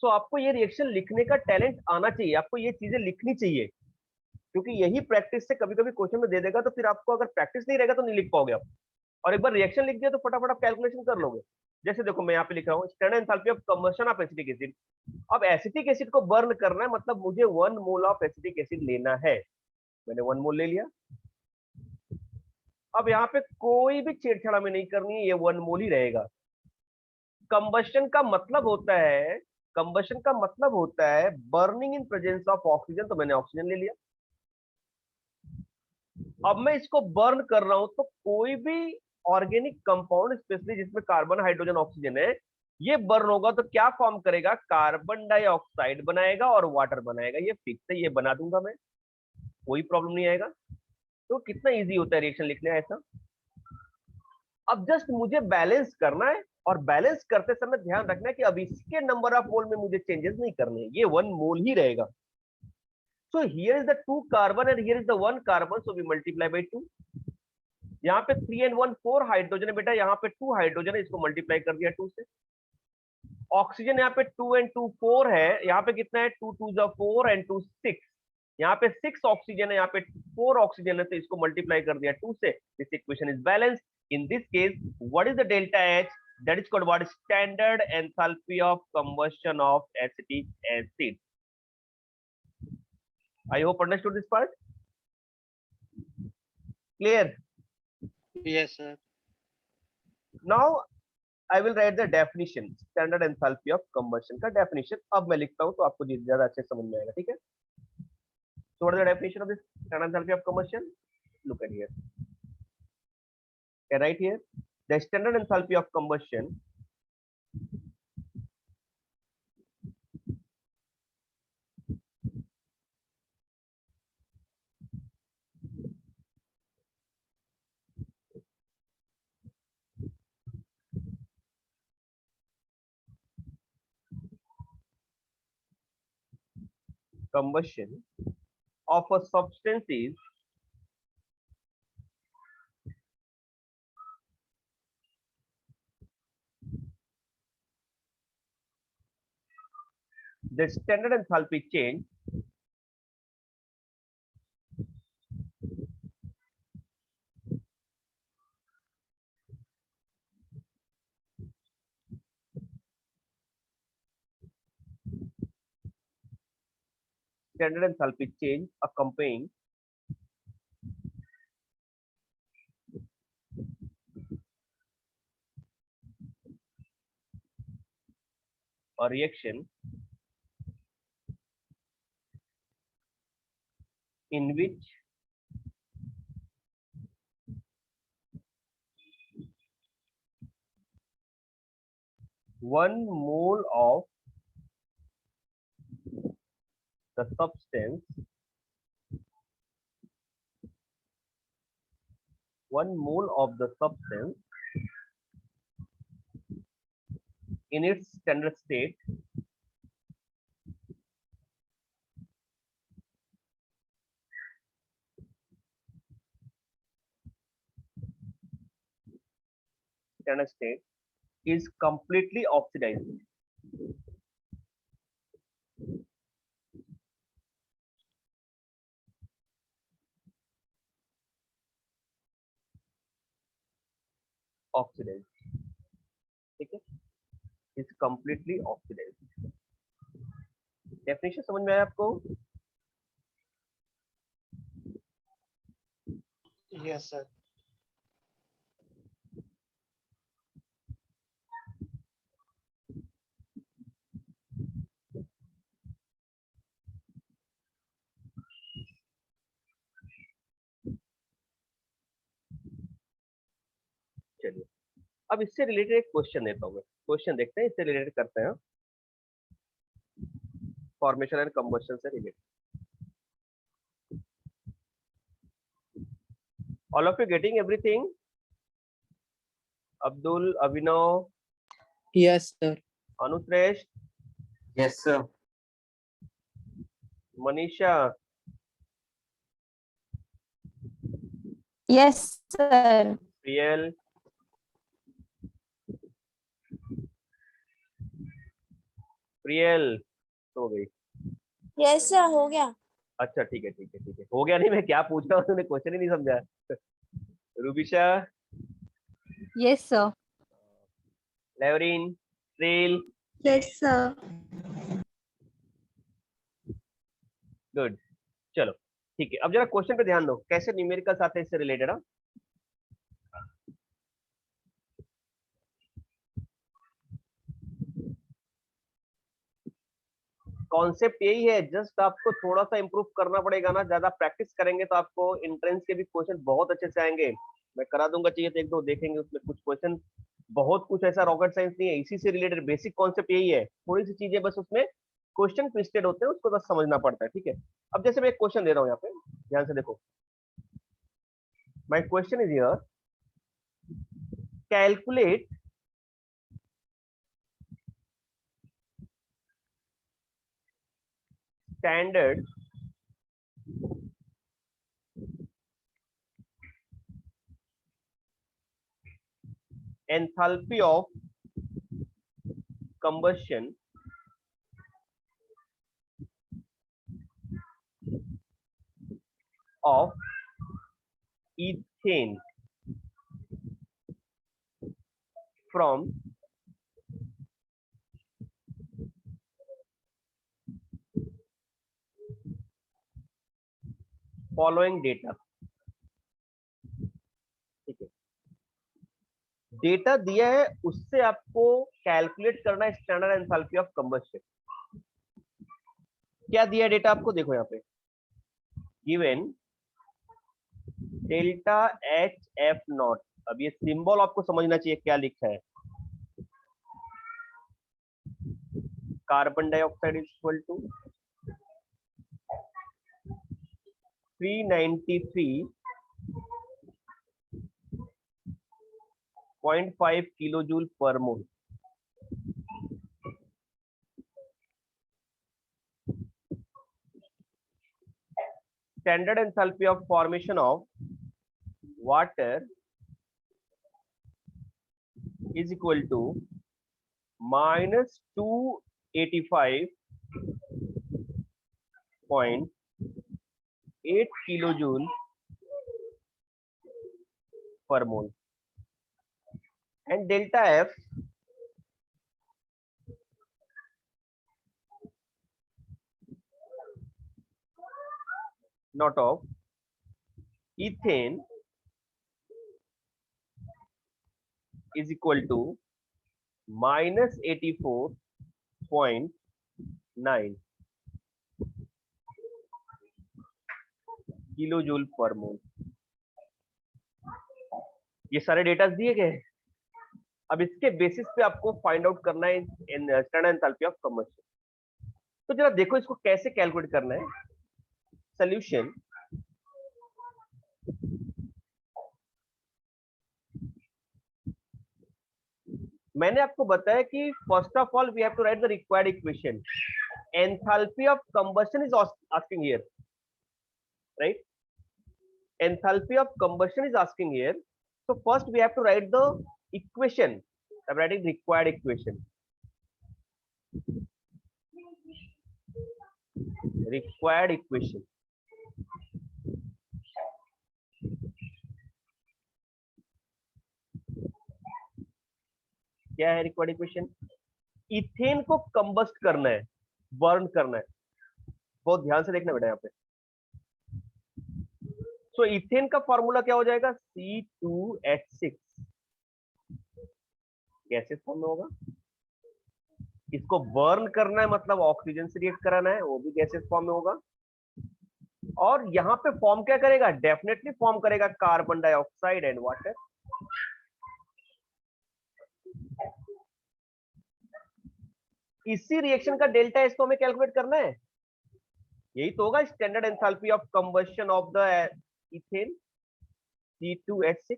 सो आपको ये रिएक्शन लिखने का टैलेंट आना चाहिए, आपको ये चीजें लिखनी चाहिए, क्योंकि यही प्रैक्टिस से कभी कभी क्वेश्चन में दे देगा, तो फिर आपको अगर प्रैक्टिस नहीं रहेगा तो नहीं लिख पाओगे आप। और एक बार रिएक्शन लिख दिया तो फटाफट आप कैलकुलेशन कर लोगे। जैसे देखो मैं यहाँ पे लिख रहा हूँ standard enthalpy of combustion of acetic acid. अब एसिटिक एसिड को बर्न करना है, मतलब मुझे 1 मोल ऑफ एसिटिक एसिड लेना है, मैंने 1 मोल ले लिया। अब यहाँ पे कोई भी छेड़छाड़ में नहीं करनी है, ये 1 मोल ही रहेगा। कंबशन का मतलब होता है, कंबशन का मतलब होता है burning in presence of oxygen, तो मैंने ऑक्सीजन ले लिया। अब मैं इसको बर्न कर रहा हूं तो कोई भी ऑर्गेनिक कंपाउंड, स्पेशली जिसमें कार्बन हाइड्रोजन ऑक्सीजन है, ये बर्न होगा तो क्या फॉर्म करेगा, कार्बन डाइऑक्साइड बनाएगा और वाटर बनाएगा। ये फिक्स है, ये बना दूंगा मैं, कोई प्रॉब्लम नहीं आएगा। तो कितना इजी होता है रिएक्शन लिखना ऐसा। अब जस्ट मुझे बैलेंस करना है, और बैलेंस करते समय ध्यान रखना है कि अब इसके नंबर ऑफ मोल में मुझे चेंजेस नहीं करने, ये 1 मोल ही रहेगा। So here is the 2 carbon and here is the 1 carbon, so we multiply by 2। यहाँ पे 3 and 1 4 हाइड्रोजन है बेटा, यहाँ पे 2 हाइड्रोजन है, इसको मल्टीप्लाई कर दिया 2 से। ऑक्सीजन यहाँ पे 2 and 2 4 है, यहाँ पे कितना है, 2 2 4 and 2 6। यहाँ पे 6 ऑक्सीजन है, यहाँ पे 4 ऑक्सीजन है, तो इसको मल्टीप्लाई कर दिया 2 से। This equation is balance. In this case what is the delta H, that is called what, standard enthalpy of combustion of acetic acid. I hope understood this part. Clear? Yes, sir. Now I will write the definition, standard enthalpy of combustion का definition। अब मैं लिखता हूँ तो आपको ज्यादा अच्छे समझ में आएगा, ठीक है। So what is the definition of this standard enthalpy of combustion? Look at here. Okay, right here, the standard enthalpy of combustion of a substance is The standard enthalpy change accompanying a reaction in which one mole of the substance in its standard state is completely oxidized. ठीक है, is completely oxidized. Definition समझ में आया आपको? Yes, sir. चलिए, अब इससे related एक क्वेश्चन देता हूँ मैं. क्वेश्चन देखते हैं, इससे रिलेटेड करते हैं. फॉर्मेशन एंड कंबशन से related. All of you getting everything? Abdul, Abhinav, Yes, sir. अनुश्रेष्ठ, Yes, sir. Manisha, Yes, sir. Priyal, हो गई. Yes, sir. हो गया. अच्छा, ठीक है. हो गया नहीं, मैं क्या पूछ रहा हूँ, तुमने क्वेश्चन ही नहीं समझा. Rubisha, Yes, sir. Levrin, Shril, Yes, sir. Good. चलो, ठीक है. अब जरा क्वेश्चन पे ध्यान दो, कैसे न्यूमेरिकल्स आते हैं इससे रिलेटेड. कॉन्सेप्ट यही है, जस्ट आपको थोड़ा सा इंप्रूव करना पड़ेगा ना. ज्यादा प्रैक्टिस करेंगे तो आपको एंट्रेंस के भी क्वेश्चन बहुत अच्छे से आएंगे. मैं करा दूंगा, चाहिए तो एक दो देखेंगे, उसमें कुछ क्वेश्चन बहुत कुछ ऐसा रॉकेट साइंस नहीं है. इसी से रिलेटेड बेसिक कॉन्सेप्ट यही है. थोड़ी सी चीजें बस उसमें क्वेश्चन ट्विस्टेड होते हैं, उसको बस समझना पड़ता है. ठीक है. अब जैसे मैं एक क्वेश्चन दे रहा हूँ यहाँ पे, ध्यान से देखो. My question is here, calculate standard enthalpy of combustion of ethane from following data. ठीक है. डेटा दिया है, उससे आपको कैलकुलेट करना है स्टैंडर्ड एंथैल्पी ऑफ कंबस्शन. क्या दिया है डेटा आपको? देखो यहाँ पे given delta H F naught. अब ये सिंबल आपको समझना चाहिए क्या लिखा है. Carbon dioxide is equal to 393.5 kilojoule per mole. Standard enthalpy of formation of water is equal to -285 0.8 kilojoule per mole, and delta F not of ethane is equal to minus 84.9 kilojoule per मोल। ये सारे data दिए गए हैं। अब इसके basis पे आपको find out करना है स्टैंडर्ड एंथैल्पी ऑफ कंबशन। तो जरा देखो इसको कैसे कैलकुलेट करना है। सॉल्यूशन, मैंने आपको बताया कि first of all we have to write the required equation. Enthalpy of combustion is asking here, right? Enthalpy of combustion is asking here. So first we have to write the equation. I'm writing required equation. Required equation. क्या है required equation? Ethane को combust करना है, burn करना है। बहुत ध्यान से देखना बेटा यहाँ पे। तो इथेन का फॉर्मूला क्या हो जाएगा? C2H6 गैसेस फॉर्म में होगा। इसको बर्न करना है मतलब ऑक्सीजन से रिएक्ट कराना है, वो भी गैसेस फॉर्म में होगा। और यहाँ पे फॉर्म क्या करेगा? डेफिनेटली फॉर्म करेगा कार्बन डाइऑक्साइड एंड वाटर। इसी रिएक्शन का डेल्टा एच तो हमें कैलकुलेट करना है। यही तो होगा standard enthalpy of combustion of the ethane C2H6।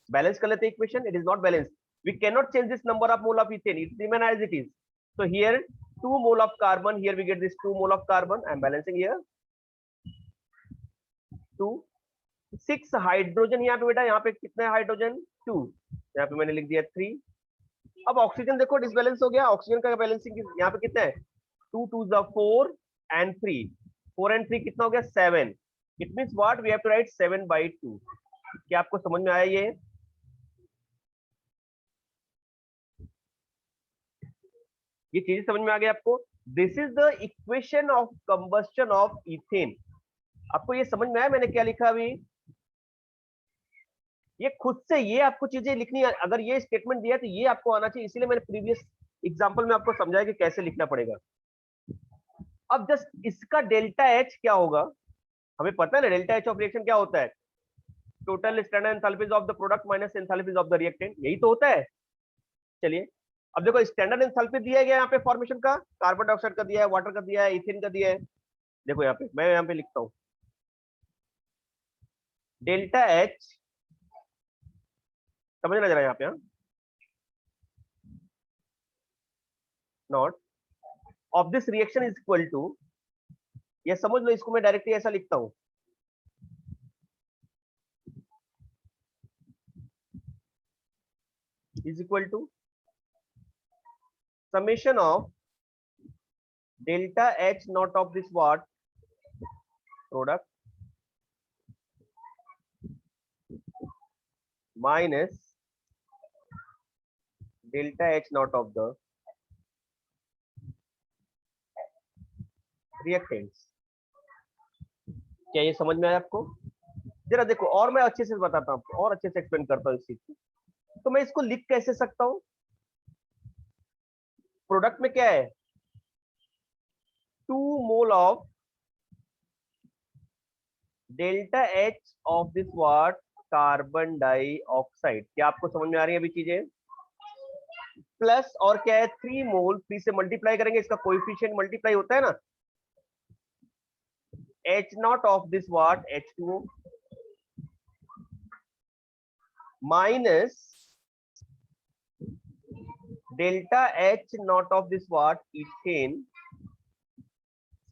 Balance कर लेते हैं equation. It is not balance, we can not change this number of mole of ethane, it remain as it is. So here 2 mole of carbon, here we get this 2 mole of carbon, I am balancing here 2। 6 hydrogen यहाँ पे बेटा, यहाँ पे कितने hydrogen? 2, यहाँ पे मैंने लिख दिया 3। अब ऑक्सीजन देखो डिसबैलेंस हो गया। ऑक्सीजन का बैलेंसिंग यहाँ पे कितना है? 2 2 4 and 3, 4 and 3 कितना हो गया? 7। It means what? We have to write 7/2। क्या आपको समझ में आया ये चीजें समझ में आ गई आपको? This is the equation of combustion of ethane. आपको ये समझ में आया मैंने क्या लिखा अभी? ये खुद से ये आपको चीजें लिखनी है। अगर ये स्टेटमेंट दिया तो ये आपको आना चाहिए, इसीलिए मैंने प्रीवियस एग्जांपल में आपको समझाया कि कैसे लिखना पड़ेगा। अब जस्ट इसका डेल्टा एच क्या होगा हमें पता है ना। डेल्टा एच ऑफ रिएक्शन क्या होता है? Total standard enthalpies of the product minus enthalpies of the reactant, यही तो होता है। चलिए अब देखो स्टैंडर्ड एंथैल्पी दिया गया यहाँ पे फॉर्मेशन का, कार्बन डाइऑक्साइड का दिया है, वाटर का दिया है, इथेन का दिया है। देखो यहाँ पे मैं यहाँ पे लिखता हूँ डेल्टा एच, समझना जरा यहाँ पे। हाँ, naught of this reaction is equal to, ये समझ लो, इसको मैं डायरेक्टली ऐसा लिखता हूं, is equal to summation of delta H naught of this what product minus delta H naught of the reactants। क्या ये समझ में आया आपको? जरा देखो और मैं अच्छे से बताता हूं आपको, और अच्छे से एक्सप्लेन करता हूं इस चीज को। तो मैं इसको लिख कैसे सकता हूं? प्रोडक्ट में क्या है? 2 mole of delta H of this what carbon dioxide. क्या आपको समझ में आ रही है अभी चीजें? प्लस और क्या है? 3 मोल, 3 से मल्टीप्लाई करेंगे, इसका कोएफिशिएंट मल्टीप्लाई होता है ना, H not of this what H2O minus delta H naught of this what ethane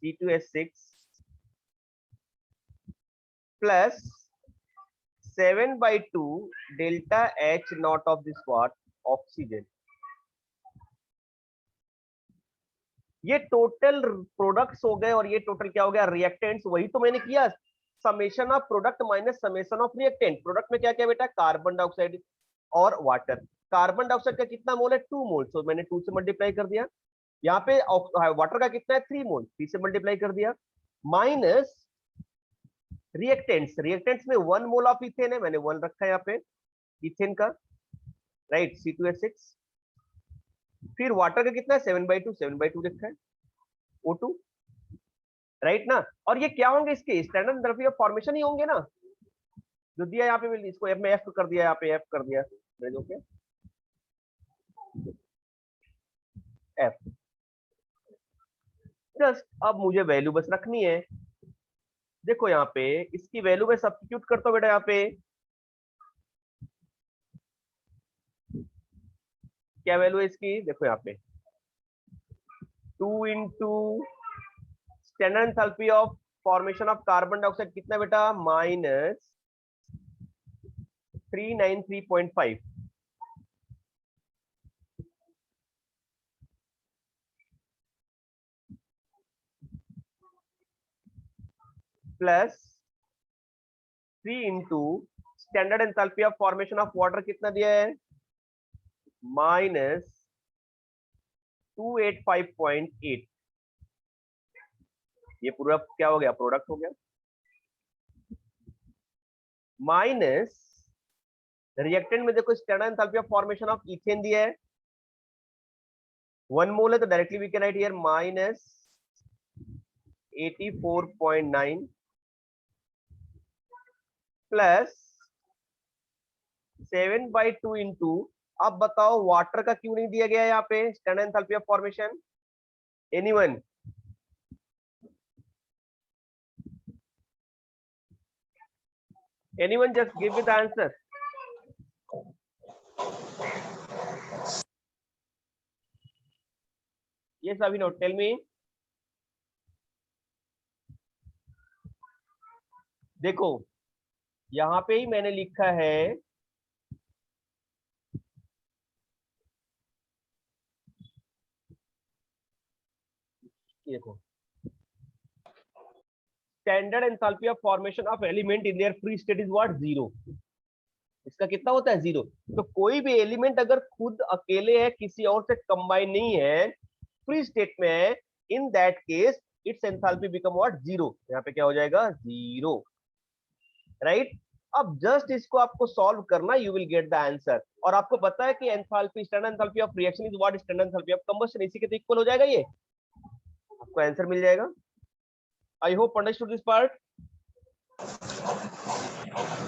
C2H6 plus 7/2 delta H naught of this what oxygen। ये टोटल प्रोडक्ट्स हो गए और ये टोटल क्या हो गया, रिएक्टेंट्स। वही तो मैंने किया, summation of product minus summation of reactant. Product में क्या क्या बेटा, कार्बन डाइऑक्साइड और वाटर। कार्बन डाइऑक्साइड का कितना मोल है, 2 मोल, तो मैंने 2 से मल्टीप्लाई कर दिया। यहाँ पे वाटर का कितना है, 3 मोल, 3 से मल्टीप्लाई कर दिया। माइनस रिएक्टेंट्स, रिएक्टेंट्स में 1 मोल ऑफ इथेन है, मैंने 1 रखा है यहाँ पे इथेन का, राइट, C2H6। फिर वाटर का कितना है, 7/2, 7/2 लिखा है, O2, राइट ना। और ये क्या होंगे, इसके स्टैंडर्ड एंथैल्पी ऑफ फॉर्मेशन ही होंगे ना, जो दिया यहाँ पे, इसको F में F कर दिया, यहाँ पे F कर दिया, ओके F। जस्ट अब मुझे वैल्यू बस रखनी है। देखो यहाँ पे इसकी वैल्यू में सब्स्टिट्यूट करता हूँ बेटा, यहाँ पे क्या वैल्यू है इसकी, देखो यहाँ पे 2 into standard enthalpy of formation of carbon dioxide कितना बेटा, -393.5 plus 3 into standard enthalpy of formation of water कितना दिया है, -285.8। ये पूरा क्या हो गया, प्रोडक्ट हो गया। माइनस रिएक्टेंट में देखो standard enthalpy of formation of ethane दिया है, 1 मोल है, तो directly we can write here -84.9 plus 7/2 into, अब बताओ वाटर का क्यों नहीं दिया गया यहाँ पे standard enthalpy of formation, anyone? Anyone just give me the answer. Yes, Abhinav, tell me. देखो यहाँ पे ही मैंने लिखा है, देखो standard enthalpy of formation of element in their free state is what, 0। इसका कितना होता है, 0। तो कोई भी एलिमेंट अगर खुद अकेले है, किसी और से कंबाइन नहीं है, फ्री स्टेट में है, in that case it's enthalpy become what, 0। यहाँ पे क्या हो जाएगा, 0, राइट। अब जस्ट इसको आपको सॉल्व करना, you will get the answer. और आपको पता है कि enthalpy, standard enthalpy of reaction is what, standard enthalpy of combustion, इसी के तो इक्वल हो जाएगा, ये आपको आंसर मिल जाएगा। I hope understood this part.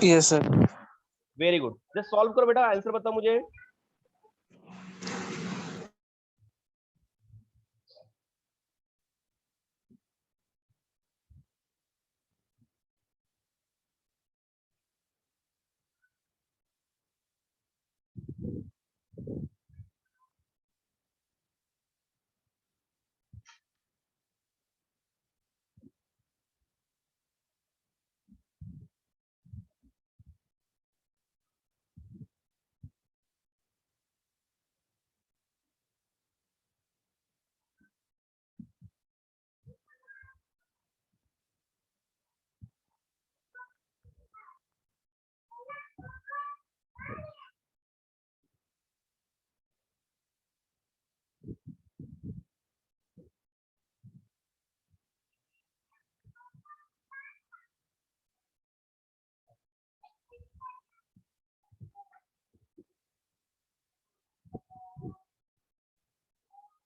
Yes, sir. Very good, just solve करो बेटा, आंसर बताओ मुझे।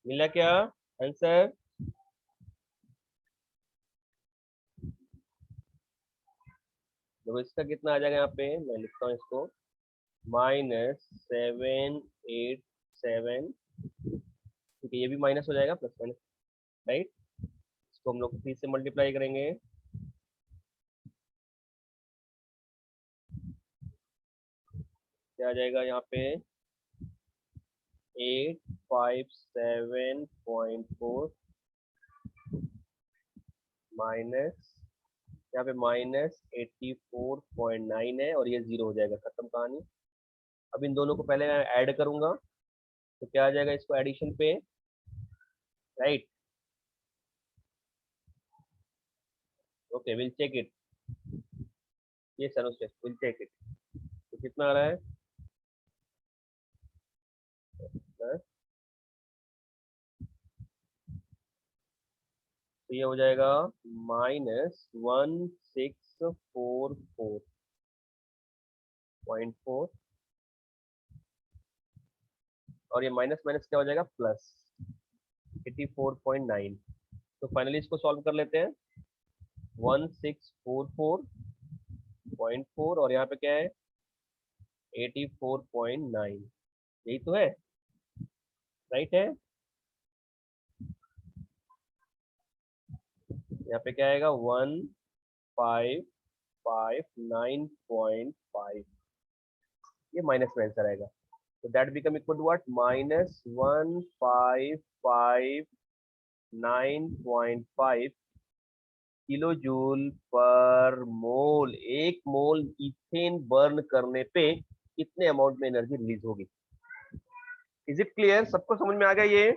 मिला क्या आंसर? देखो इसका कितना आ जाएगा, यहाँ पे मैं लिखता हूँ इसको, -787, ठीक है, ये भी माइनस हो जाएगा, प्लस माइनस, राइट। इसको हम लोग 3 से मल्टीप्लाई करेंगे, क्या आ जाएगा यहाँ पे, 857.4 माइनस, यहाँ पे -84.9 है, और ये 0 हो जाएगा, खत्म कहानी। अब इन दोनों को पहले ऐड करूंगा, तो क्या आ जाएगा इसको एडिशन पे, right. Okay will check it. ये अनुष्का विल चेक इट। तो कितना आ रहा है? हाँ? तो ये हो जाएगा -1644.4 और ये माइनस माइनस क्या हो जाएगा प्लस 84.9। तो फाइनली इसको सॉल्व कर लेते हैं। 1644.4 और यहाँ पे क्या है 84.9, यही तो है, राइट है। यहाँ पे क्या आएगा 1559.5, ये माइनस में आंसर आएगा। तो that become equal to what -1559.5 kilo joule पर मोल। एक मोल इथेन बर्न करने पे कितने अमाउंट में एनर्जी रिलीज होगी? Is it clear? सबको समझ में आ गया ये?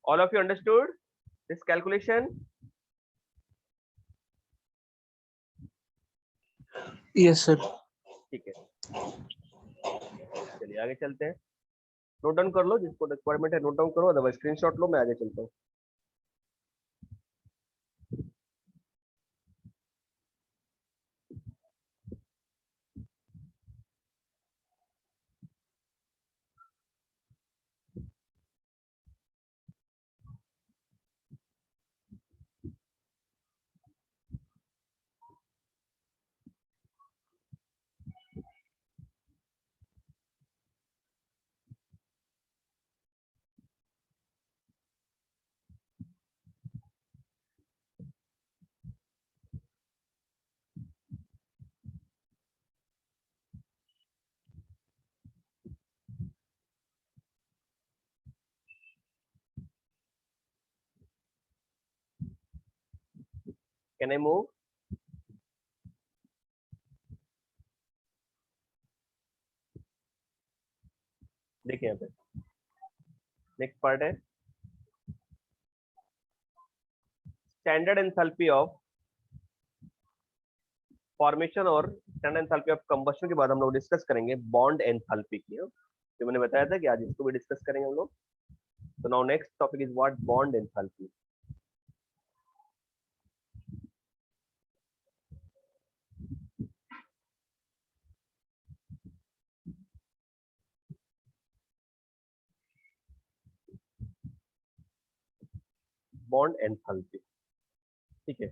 All of you understood this calculation? Yes, sir. ठीक है, चलिए आगे चलते हैं। नोट डाउन कर लो, जिसको रिक्वायरमेंट है नोट डाउन करो, अदरवाइज स्क्रीनशॉट लो, मैं आगे चलता हूँ। Can I move? देखिए यहाँ पे नेक्स्ट पार्ट है स्टैंडर्ड एंथैल्पी ऑफ फॉर्मेशन और स्टैंडर्ड एंथैल्पी ऑफ कंबशन के बाद हम लोग डिस्कस करेंगे बॉन्ड एंथैल्पी की, जो मैंने बताया था कि आज इसको भी डिस्कस करेंगे हम लोग। तो now next topic is what bond enthalpy. Bond enthalpy, ठीक है,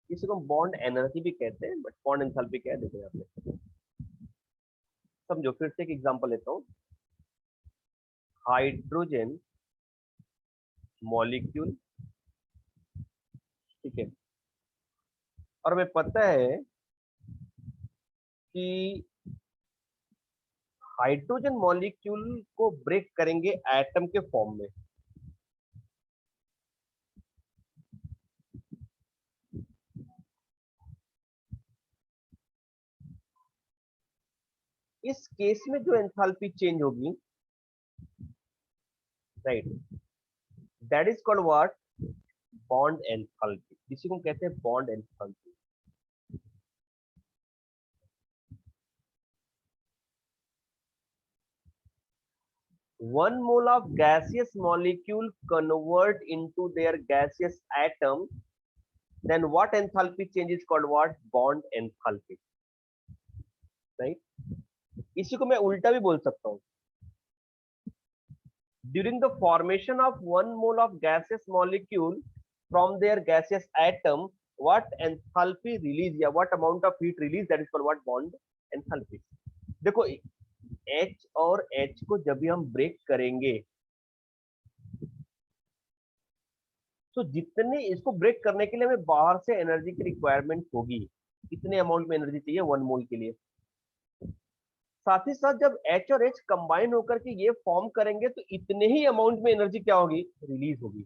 इसी को बॉन्ड एनर्जी भी कहते हैं, बट बॉन्ड एंथैल्पी क्या है देखो यहाँ पे समझो। फिर से एक एग्जांपल लेता हूँ। हाइड्रोजन मॉलिक्यूल, ठीक है, और हमें पता है कि हाइड्रोजन मॉलिक्यूल को ब्रेक करेंगे एटम के फॉर्म में। इस केस में जो एंथैल्पी चेंज होगी, right, that is called what bond enthalpy. इसी को कहते हैं bond enthalpy. One mole of gaseous molecule convert into their gaseous atom, then what enthalpy change is called what bond enthalpy, right? इसी को मैं उल्टा भी बोल सकता हूँ। During the formation of one mole of gaseous molecule from their gaseous atom, what enthalpy release या what amount of heat release, that is called what bond enthalpy। देखो H और H को जब भी हम ब्रेक करेंगे तो जितने इसको ब्रेक करने के लिए हमें बाहर से एनर्जी की रिक्वायरमेंट होगी, कितने अमाउंट में एनर्जी चाहिए 1 मोल के लिए। साथ ही साथ जब H और H कंबाइन होकर के ये फॉर्म करेंगे तो इतने ही अमाउंट में एनर्जी क्या होगी, रिलीज होगी।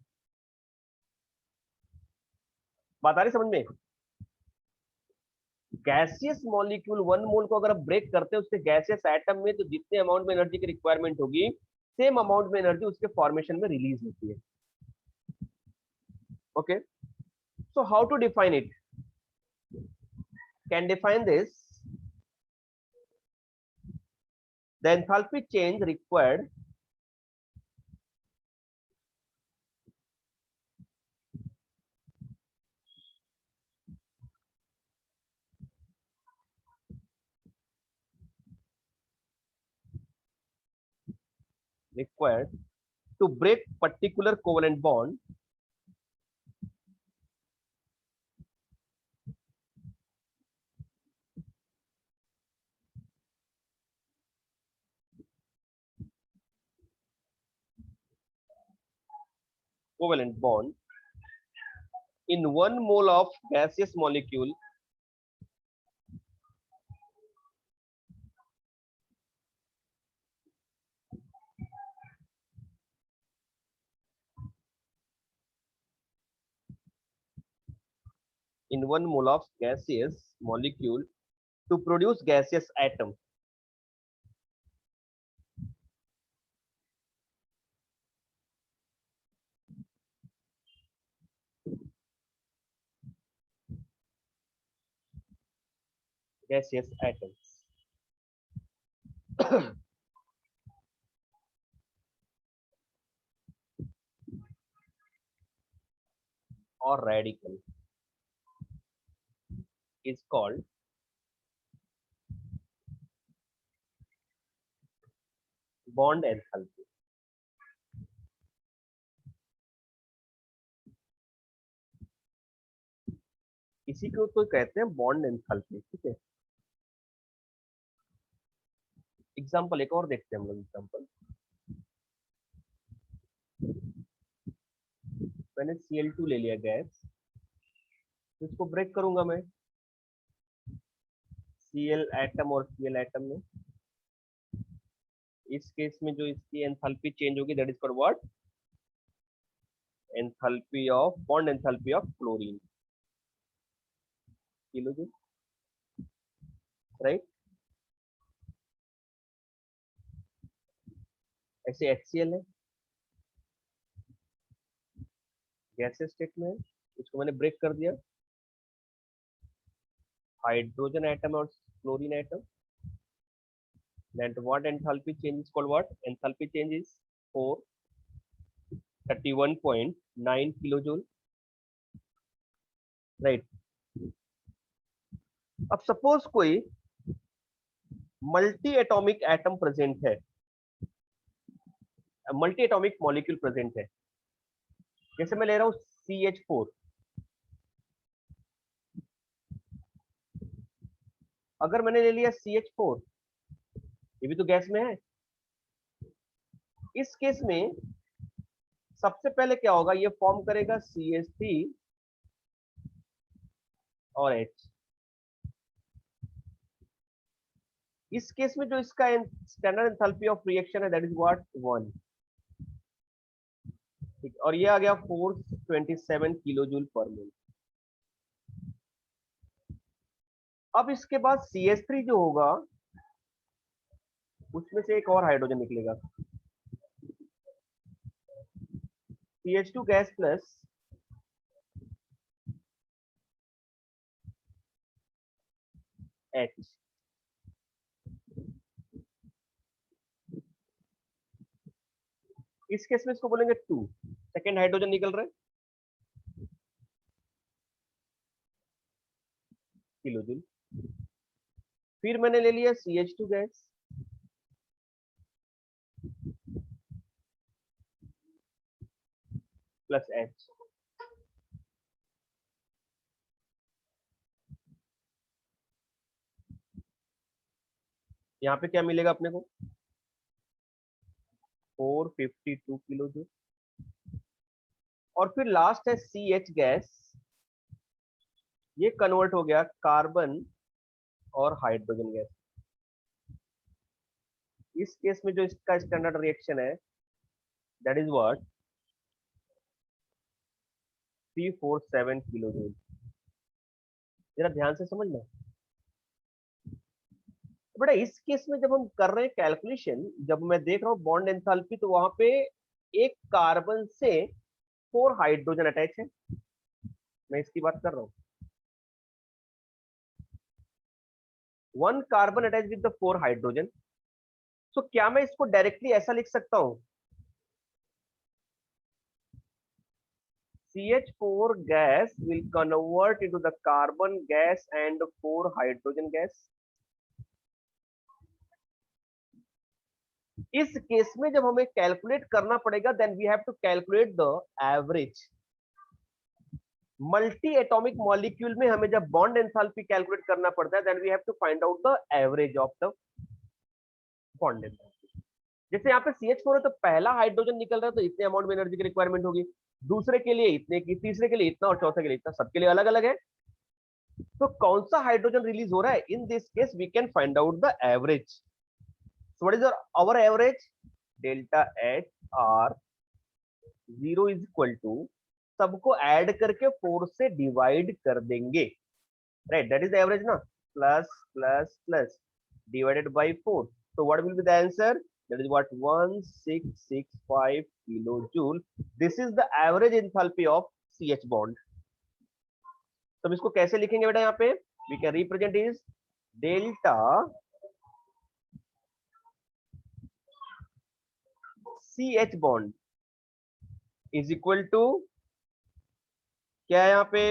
बात आ रही समझ में? गैसियस मॉलिक्यूल 1 मोल को अगर आप ब्रेक करते हैं उसके गैसियस एटम में, तो जितने अमाउंट में एनर्जी की रिक्वायरमेंट होगी सेम अमाउंट में एनर्जी उसके फॉर्मेशन में रिलीज होती है. Okay, so how to define it? Can define this. The enthalpy change required to break particular covalent bond in 1 mole of gaseous molecule to produce gaseous atom. Gaseous atoms. Or radical is called bond enthalpy. इसी को तो कहते हैं bond enthalpy. ठीक है, example एक और देखते हैं हम लोग. एग्जांपल, मैंने Cl2 ले लिया गैस, तो इसको ब्रेक करूंगा मैं Cl एटम और Cl एटम में. इस केस में जो इसकी एंथैल्पी चेंज होगी that is called what? Enthalpy of bond enthalpy of chlorine kilojoule, right? ऐसे HCl है, गैसेस स्टेट में है, इसको मैंने ब्रेक कर दिया, हाइड्रोजन एटम और chlorine atom. Then what enthalpy change is called what? Enthalpy change is 431.9 kilojoule, right? अब सपोज कोई मल्टी एटॉमिक एटम प्रेजेंट है, मल्टी एटॉमिक मॉलिक्यूल प्रेजेंट है. जैसे मैं ले रहा हूं CH4. अगर मैंने ले लिया CH4, ये भी तो गैस में है. इस केस में सबसे पहले क्या होगा, ये फॉर्म करेगा CH3 और H. इस केस में जो इसका स्टैंडर्ड एंथैल्पी ऑफ रिएक्शन है दैट इज व्हाट? 1. ठीक, और ये आ गया 427 किलोजूल पर मोल. अब इसके बाद CH3 जो होगा उसमें से एक और हाइड्रोजन निकलेगा, CH2 गैस प्लस H. इस केस में इसको बोलेंगे 2. सेकेंड हाइड्रोजन निकल रहा है किलोजूल. फिर मैंने ले लिया CH2 गैस प्लस H. यहाँ पे क्या मिलेगा अपने को? 452 किलोजूल. और फिर लास्ट है CH गैस, ये कन्वर्ट हो गया कार्बन और हाइड्रोजन गैस. इस केस में जो इसका स्टैंडर्ड रिएक्शन है दैट इज व्हाट? 347 किलोजूल. जरा ध्यान से समझना, बेटा इस केस में जब हम कर रहे हैं कैलकुलेशन, जब मैं देख रहा हूँ बॉन्ड एंथैल्पी, तो वहां पे एक कार्बन से 4 हाइड्रोजन अटैच है, मैं इसकी बात कर रहा हूँ। 1 carbon attach with the 4 hydrogen. तो क्या मैं इसको डायरेक्टली ऐसा लिख सकता हूं, CH4 gas will convert into the carbon gas and 4 hydrogen gas? इस केस में जब हमें कैलकुलेट करना पड़ेगा, then we have to calculate the average. Multi atomic molecule में हमें जब बॉन्ड एंथैल्पी कैलकुलेट करना पड़ता है, then we have to find out the average of the bond enthalpy. जैसे यहाँ पे CH4 है तो पहला हाइड्रोजन निकल रहा है, तो इतने अमाउंट में एनर्जी की रिक्वायरमेंट होगी, दूसरे के लिए इतने की, तीसरे के लिए इतना और चौथे के लिए इतना, सबके लिए अलग अलग है। तो कौन सा हाइड्रोजन रिलीज हो रहा है, in this case we can find out the average. So what is our average, delta H R 0 is equal to, सबको ऐड करके 4 से डिवाइड कर देंगे, राइट, दैट इज एवरेज ना, plus plus plus divided by 4। so what will be the answer, that is what 1665 kilojoule. This is the average enthalpy of CH bond. तो हम इसको कैसे लिखेंगे बेटा, यहाँ पे we can represent is delta CH bond is equal to, क्या है यहाँ पे,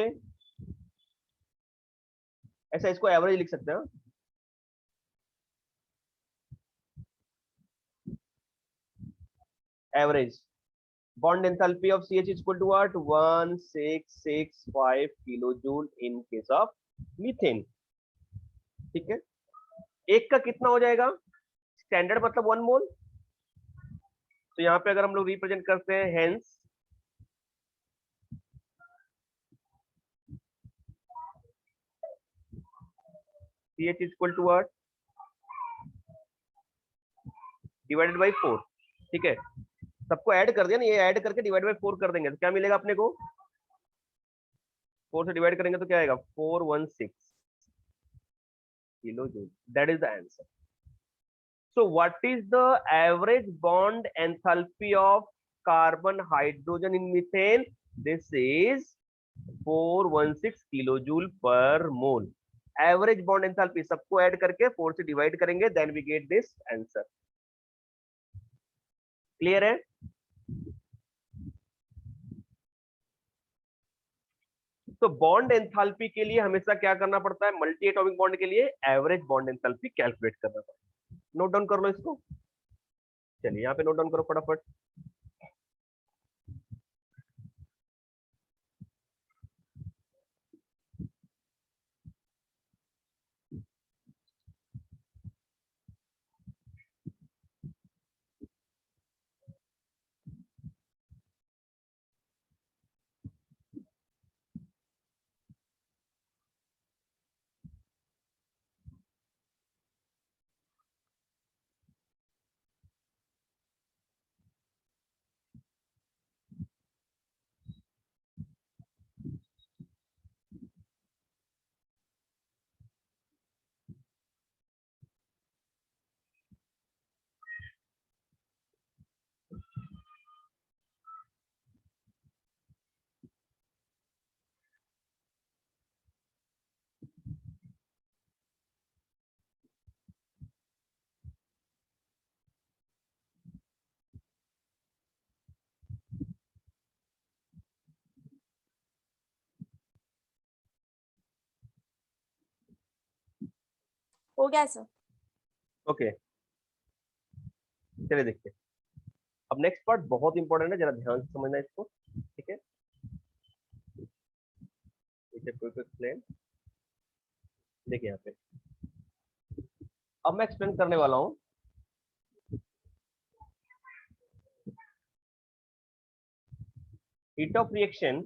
ऐसा इसको एवरेज लिख सकते हैं, average bond enthalpy of CH is equal to what, 1665 kilojoule in case of methane। ठीक है, एक का कितना हो जाएगा, स्टैंडर्ड मतलब 1 मोल। तो यहाँ पे अगर हम लोग रिप्रेजेंट करते हैं, hence CH is equal to what, divided by 4। ठीक है, सबको ऐड कर दिया ना, ये ऐड करके डिवाइड बाई 4 कर देंगे तो क्या मिलेगा अपने को, 4 से डिवाइड करेंगे तो क्या आएगा, 416 kilo joule, that is the answer. So what is the average bond enthalpy of carbon hydrogen in methane, this is 416 kilo joule पर मोल। एवरेज बॉन्ड एंथैल्पी सबको ऐड करके 4 से डिवाइड करेंगे, then we get this answer. Clear है? तो bond enthalpy के लिए हमेशा क्या करना पड़ता है, मल्टी एटॉमिक बॉन्ड के लिए एवरेज बॉन्ड एंथैल्पी कैलकुलेट करना पड़ता है। नोट डाउन कर लो इसको, चलिए यहाँ पे नोट डाउन करो फटाफट। हो गया सर। ओके, चलिए देखते हैं। अब नेक्स्ट पार्ट बहुत इंपॉर्टेंट है, जरा ध्यान से समझना इसको। ठीक है, एक्सप्लेन, देखिए यहाँ पे अब मैं एक्सप्लेन करने वाला हूं heat of reaction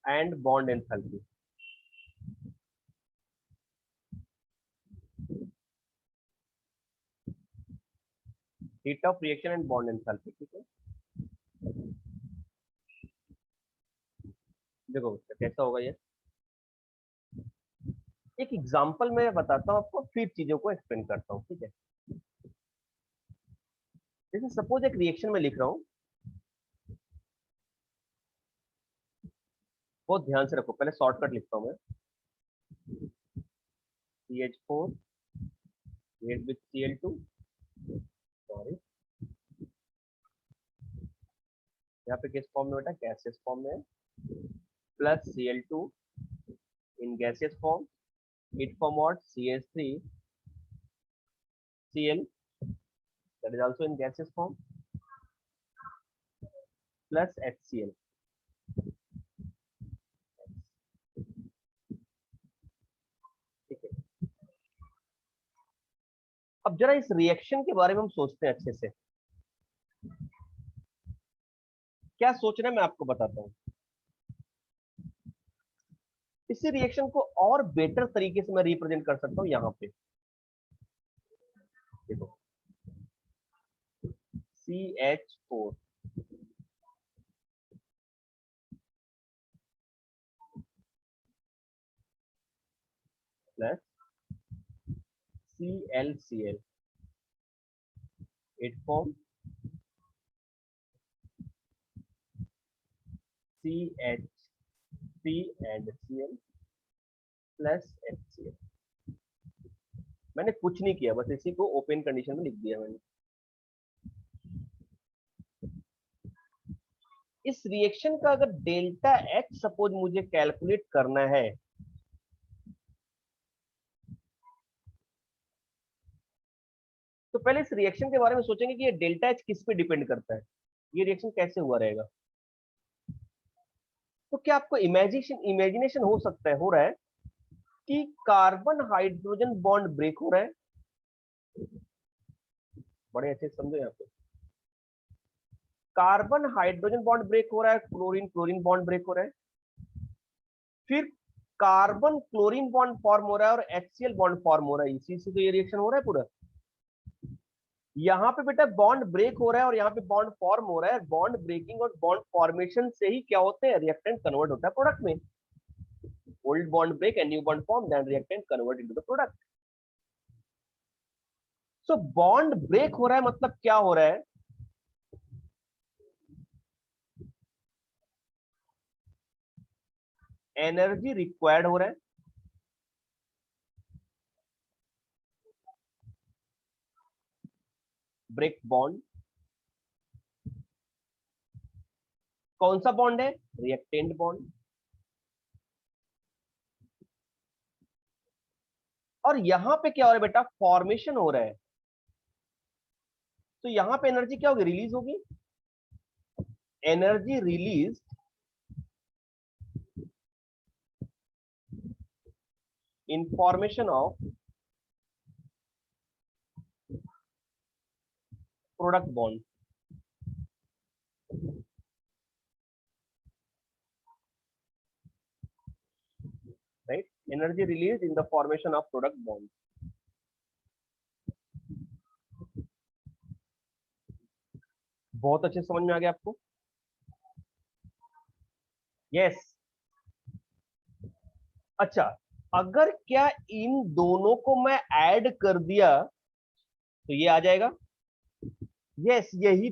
and bond enthalpy. Heat of reaction and bond enthalpy, ठीक है। देखो बच्चा कैसा होगा ये, एक एग्जांपल मैं बताता हूँ आपको, फिर चीजों को एक्सप्लेन करता हूँ, ठीक है। जैसे सपोज एक रिएक्शन में लिख रहा हूँ, बहुत ध्यान से रखो, पहले शॉर्टकट लिखता हूँ मैं, CH4 react with Cl2, sorry यहाँ पे किस फॉर्म में बेटा, गैसियस फॉर्म में है, plus Cl2 in gaseous form, it form what, CH3 Cl that is also in gaseous form plus HCl, ठीक है। अब जरा इस रिएक्शन के बारे में हम सोचते हैं अच्छे से, क्या सोचना है मैं आपको बताता हूँ। इसी रिएक्शन को और बेटर तरीके से मैं रिप्रेजेंट कर सकता हूँ यहाँ पे, देखो CH4 plus ClCl, it form CH3 and Cl plus HCl। मैंने कुछ नहीं किया, बस इसी को ओपन कंडीशन में लिख दिया मैंने। इस रिएक्शन का अगर डेल्टा H सपोज मुझे कैलकुलेट करना है, तो पहले इस रिएक्शन के बारे में सोचेंगे कि ये डेल्टा H किस पे डिपेंड करता है, ये रिएक्शन कैसे हुआ रहेगा। तो क्या आपको इमेजिनेशन हो सकता है, हो रहा है कि कार्बन हाइड्रोजन बॉन्ड ब्रेक हो रहा है, बड़े अच्छे से समझो यहाँ पे, कार्बन हाइड्रोजन बॉन्ड ब्रेक हो रहा है, क्लोरीन क्लोरीन बॉन्ड ब्रेक हो रहा है, फिर कार्बन क्लोरीन बॉन्ड फॉर्म हो रहा है और HCl बॉन्ड फॉर्म हो रहा है, इसी से तो ये रिएक्शन हो रहा है पूरा। यहाँ पे बेटा बॉन्ड ब्रेक हो रहा है और यहाँ पे बॉन्ड फॉर्म हो रहा है, बॉन्ड ब्रेकिंग और बॉन्ड फॉर्मेशन से ही क्या होते हैं, रिएक्टेंट कन्वर्ट होता है प्रोडक्ट में। Old bond break and new bond form, then reactant convert into the product. So bond break हो रहा है मतलब क्या हो रहा है, एनर्जी रिक्वायर्ड हो रहा है, ब्रेक बॉन्ड। कौन सा बॉन्ड है, रिएक्टेंट बॉन्ड। और यहां पे क्या हो रहा है बेटा, फॉर्मेशन हो रहा है, तो यहां पे एनर्जी क्या होगी, रिलीज होगी, energy release in formation of product bond, right, energy release in the formation of product bond. बहुत अच्छे समझ में आ गया आपको, यस। अच्छा, अगर क्या इन दोनों को मैं ऐड कर दिया तो ये आ जाएगा, यस, यही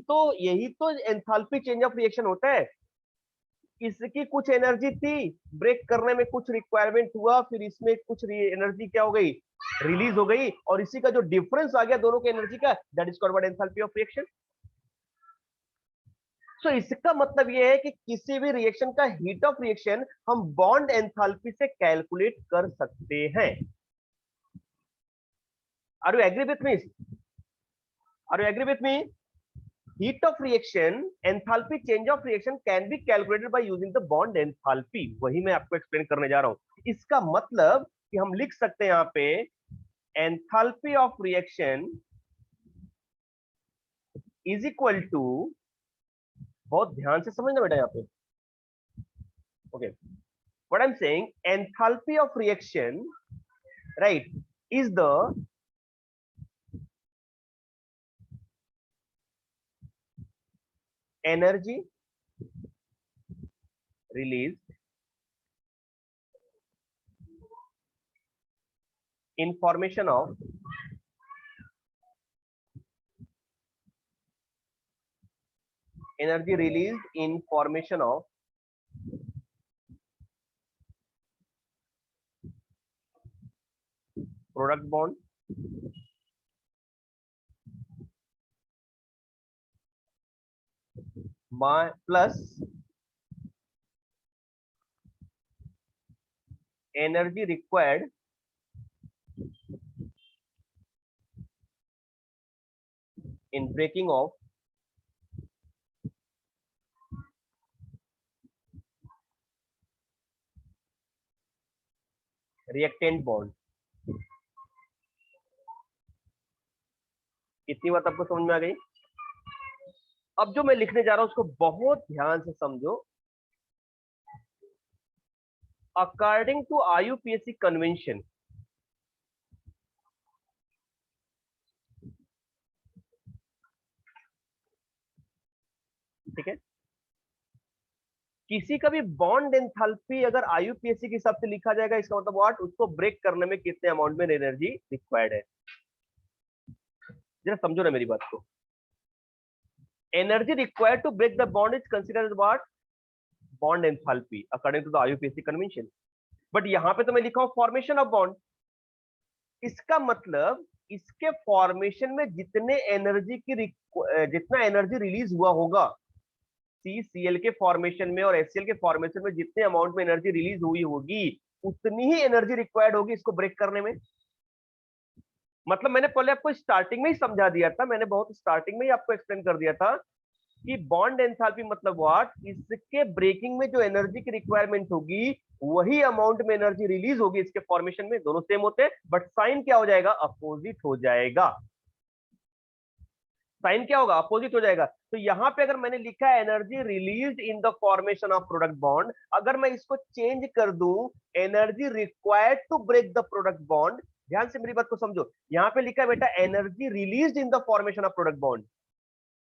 तो एंथैल्पी चेंज ऑफ रिएक्शन होता है। इसकी कुछ एनर्जी थी, ब्रेक करने में कुछ रिक्वायरमेंट हुआ, फिर इसमें कुछ एनर्जी क्या हो गई, रिलीज हो गई, और इसी का जो डिफरेंस आ गया दोनों के एनर्जी का, that is called enthalpy of reaction. So इसका मतलब ये है कि किसी भी रिएक्शन का हीट ऑफ रिएक्शन हम बॉन्ड एंथैल्पी से कैलकुलेट कर सकते हैं। Are you agree with me, are you agree with me? Heat of reaction, enthalpy change of reaction can be calculated by using the bond enthalpy। वही मैं आपको explain करने जा रहा हूं। इसका मतलब कि हम लिख सकते हैं यहां पे enthalpy of reaction is equal to, बहुत ध्यान से समझना बेटा यहाँ पे, okay, what I'm saying, enthalpy of reaction, right, is the energy released in formation of energy released in formation of product bond plus energy required in breaking of reactant bond. इतनी बात आपको समझ में आ गई? अब जो मैं लिखने जा रहा हूं उसको बहुत ध्यान से समझो. अकॉर्डिंग टू IUPAC कन्वेंशन, ठीक है, किसी का भी बॉन्ड एंथैल्पी अगर IUPAC के हिसाब से लिखा जाएगा, इसका मतलब व्हाट, उसको ब्रेक करने में कितने अमाउंट में एनर्जी रिक्वायर्ड है. जरा समझो ना मेरी बात को. Energy required to break the bond is considered what, bond enthalpy according to the IUPAC convention. But यहां पे तो मैं लिखा हूं फॉर्मेशन ऑफ बॉन्ड. इसका मतलब इसके फॉर्मेशन में जितना एनर्जी रिलीज हुआ होगा, CCl के फॉर्मेशन में और HCl के फॉर्मेशन में जितने अमाउंट में एनर्जी रिलीज हुई होगी, उतनी ही एनर्जी रिक्वायर्ड होगी इसको ब्रेक करने में. मतलब मैंने पहले आपको स्टार्टिंग में ही समझा दिया था, मैंने बहुत स्टार्टिंग में ही आपको एक्सप्लेन कर दिया था कि बॉन्ड एंथैल्पी मतलब व्हाट, इसके ब्रेकिंग में जो एनर्जी की रिक्वायरमेंट होगी वही अमाउंट में एनर्जी रिलीज होगी इसके फॉर्मेशन में. दोनों सेम होते हैं, बट साइन क्या हो जाएगा, अपोजिट हो जाएगा. साइन क्या होगा, अपोजिट हो जाएगा. तो यहां पे अगर मैंने लिखा है energy released in the formation of product bond, अगर मैं इसको चेंज कर दूं energy required to break the product bond, ध्यान से मेरी बात को समझो. यहां पे लिखा है बेटा energy released in the formation of product bond.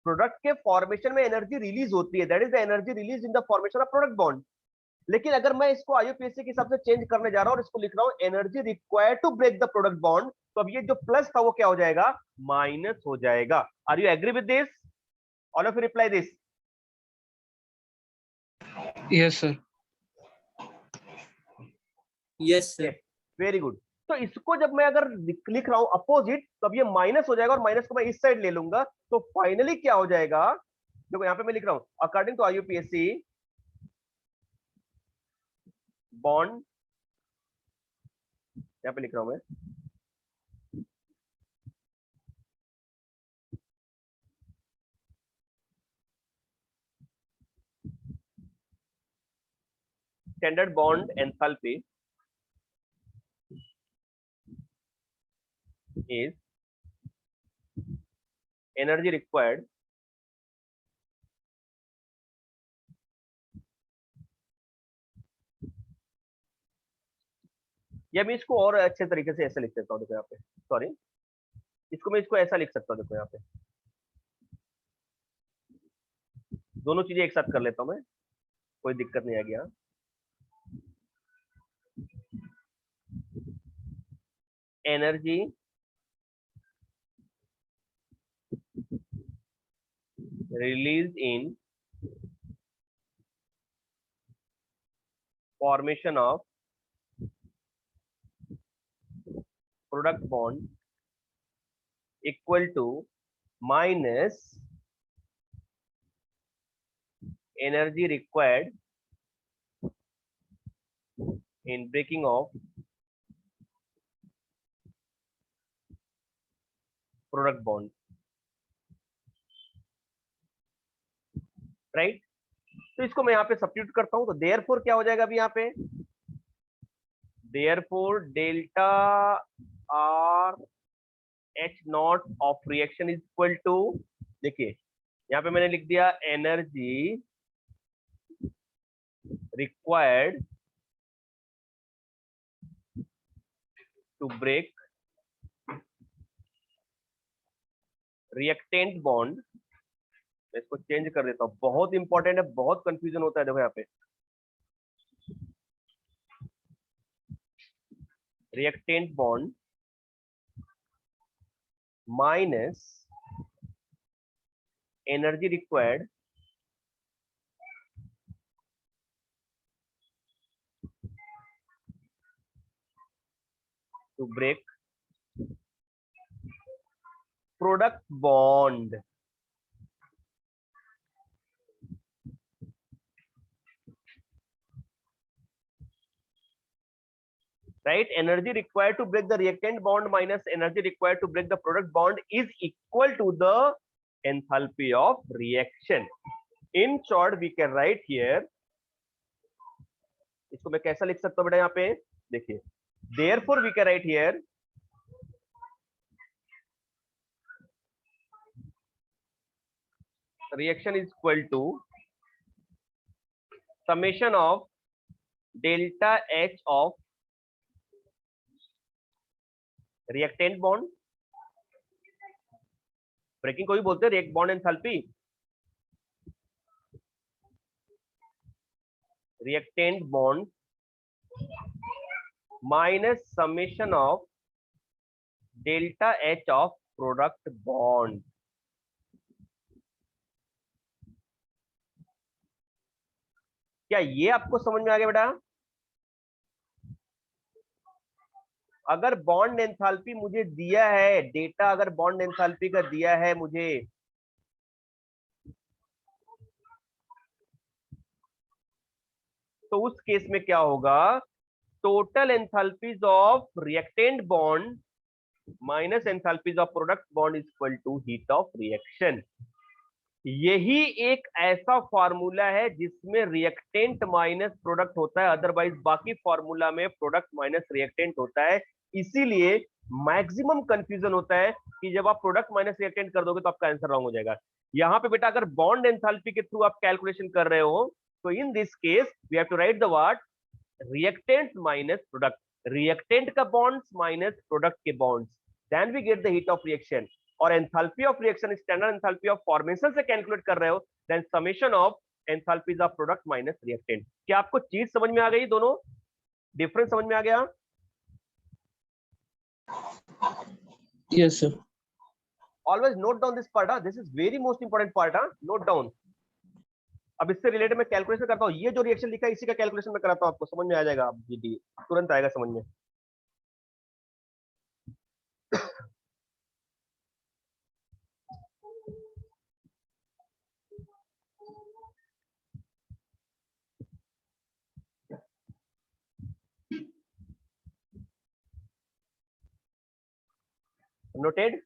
Product के फॉर्मेशन में एनर्जी रिलीज होती है, that is the energy release in the formation of product bond. लेकिन अगर मैं इसको IUPAC के हिसाब से चेंज करने जा रहा हूं और इसको लिख रहा हूं energy required to break the product bond, तो अब ये जो प्लस था वो क्या हो जाएगा, माइनस हो जाएगा. Are you agree with this? All of you reply this. Yes, sir. Yes, sir. Very good. तो इसको जब मैं अगर लिख रहा हूं अपोजिट, तो अब ये माइनस हो जाएगा और माइनस को मैं इस साइड ले लूंगा, तो फाइनली क्या हो जाएगा, देखो यहां पे मैं लिख रहा हूं अकॉर्डिंग टू IUPAC बॉन्ड, यहां पे लिख रहा हूं मैं standard bond enthalpy is energy required या मैं इसको और अच्छे तरीके से ऐसा लिख सकता हूं. देखो यहाँ पे, सॉरी, इसको ऐसा लिख सकता हूं. देखो यहाँ पे दोनों चीजें एक साथ कर लेता हूं मैं, कोई दिक्कत नहीं आएगी. यहाँ energy released in formation of product bond equal to minus energy required in breaking of product bond. Right? तो इसको मैं यहाँ पे सब्स्टिट्यूट करता हूं, तो देयरफॉर क्या हो जाएगा अभी यहाँ पे, therefore delta R H naught of reaction is equal to, देखिए यहाँ पे मैंने लिख दिया energy required to break reactant bond. इसको चेंज कर देता हूं, बहुत इंपॉर्टेंट है, बहुत कंफ्यूजन होता है. देखो यहाँ पे reactant bond minus energy required to break product bond. Right? Energy required to break the reactant bond minus energy required to break the product bond is equal to the enthalpy of reaction. In short, we can write here, इसको मैं कैसा लिख सकता हूं बेटा यहाँ पे देखिए, therefore we can write here reaction is equal to summation of delta H of reactant bond, breaking को भी बोलते हैं react bond enthalpy, reactant bond minus summation of delta H of product bond. क्या ये आपको समझ में आ गया बेटा? अगर बॉन्ड एंथैल्पी मुझे दिया है, डेटा अगर बॉन्ड एंथैल्पी का दिया है मुझे, तो उस केस में क्या होगा, total enthalpies of reactant bond minus enthalpies of product bond is equal to heat of reaction. यही एक ऐसा फॉर्मूला है जिसमें रिएक्टेंट माइनस प्रोडक्ट होता है, अदरवाइज बाकी फॉर्मूला में प्रोडक्ट माइनस रिएक्टेंट होता है. इसीलिए मैक्सिमम कंफ्यूजन होता है कि जब आप प्रोडक्ट माइनस रिएक्टेंट कर दोगे तो आपका आंसर रॉन्ग हो जाएगा. यहाँ पे बेटा अगर बॉन्ड एंथैल्पी के थ्रू आप कैलकुलेशन कर रहे हो तो in this case we have to write the word reactant minus product, reactant का बॉन्ड्स माइनस प्रोडक्ट के bonds, then we get the heat of reaction. और enthalpy of reaction standard enthalpy of formation से calculate कर रहे हो, then summation of enthalpies of product minus reactant. क्या आपको चीज समझ में आ गई? दोनों डिफरेंस समझ में आ गया? Yes, sir. Always note down this part. This is very most important part. Note down. अब इससे रिलेटेड मैं कैलकुलेशन करता हूँ, ये जो रिएक्शन लिखा है इसी का कैलकुलेशन मैं कराता हूँ, आपको समझ में आ जाएगा. आप तुरंत आएगा समझ में. नोटेड?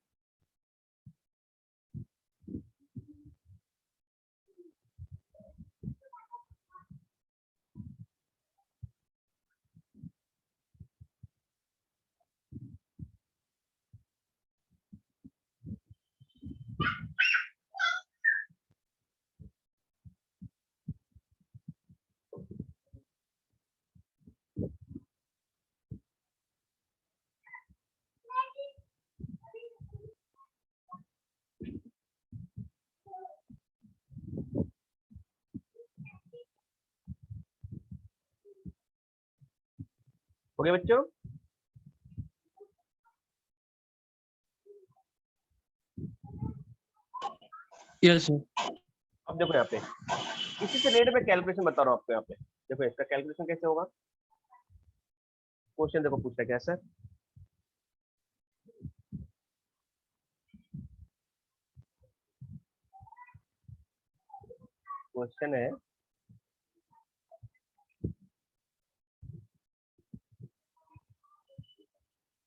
हो गया बच्चों? Yes, sir. अब देखो यहाँ पे इसी से रिलेटेड मैं कैलकुलेशन बता रहा हूँ आपको. यहाँ पे देखो इसका कैलकुलेशन कैसे होगा. क्वेश्चन देखो पूछता है क्या सर, क्वेश्चन है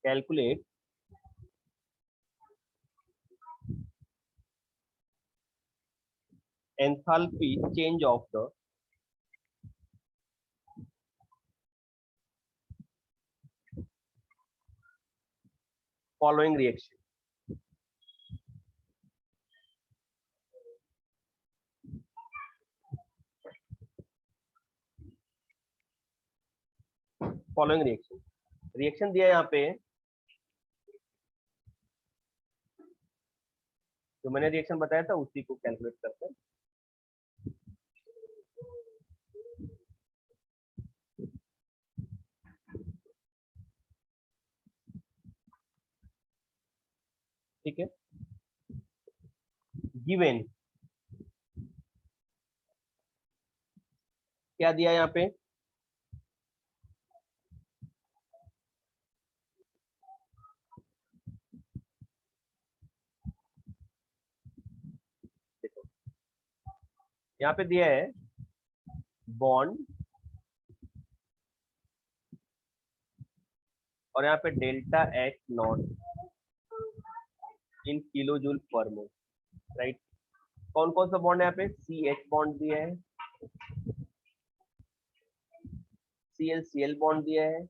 calculate enthalpy change of the following reaction. Following reaction, reaction दिया है यहाँ पे, जो मैंने रिएक्शन बताया था उसी को कैलकुलेट करते हैं. ठीक है, गिवन क्या दिया यहाँ पे, देखो यहाँ पे दिया है बॉन्ड और यहाँ पे delta H not in kilo joule पर मोल, राइट। कौन कौन सा बॉन्ड है यहाँ पे, सी एच बॉन्ड दिया है, सीएल सीएल बॉन्ड दिया है,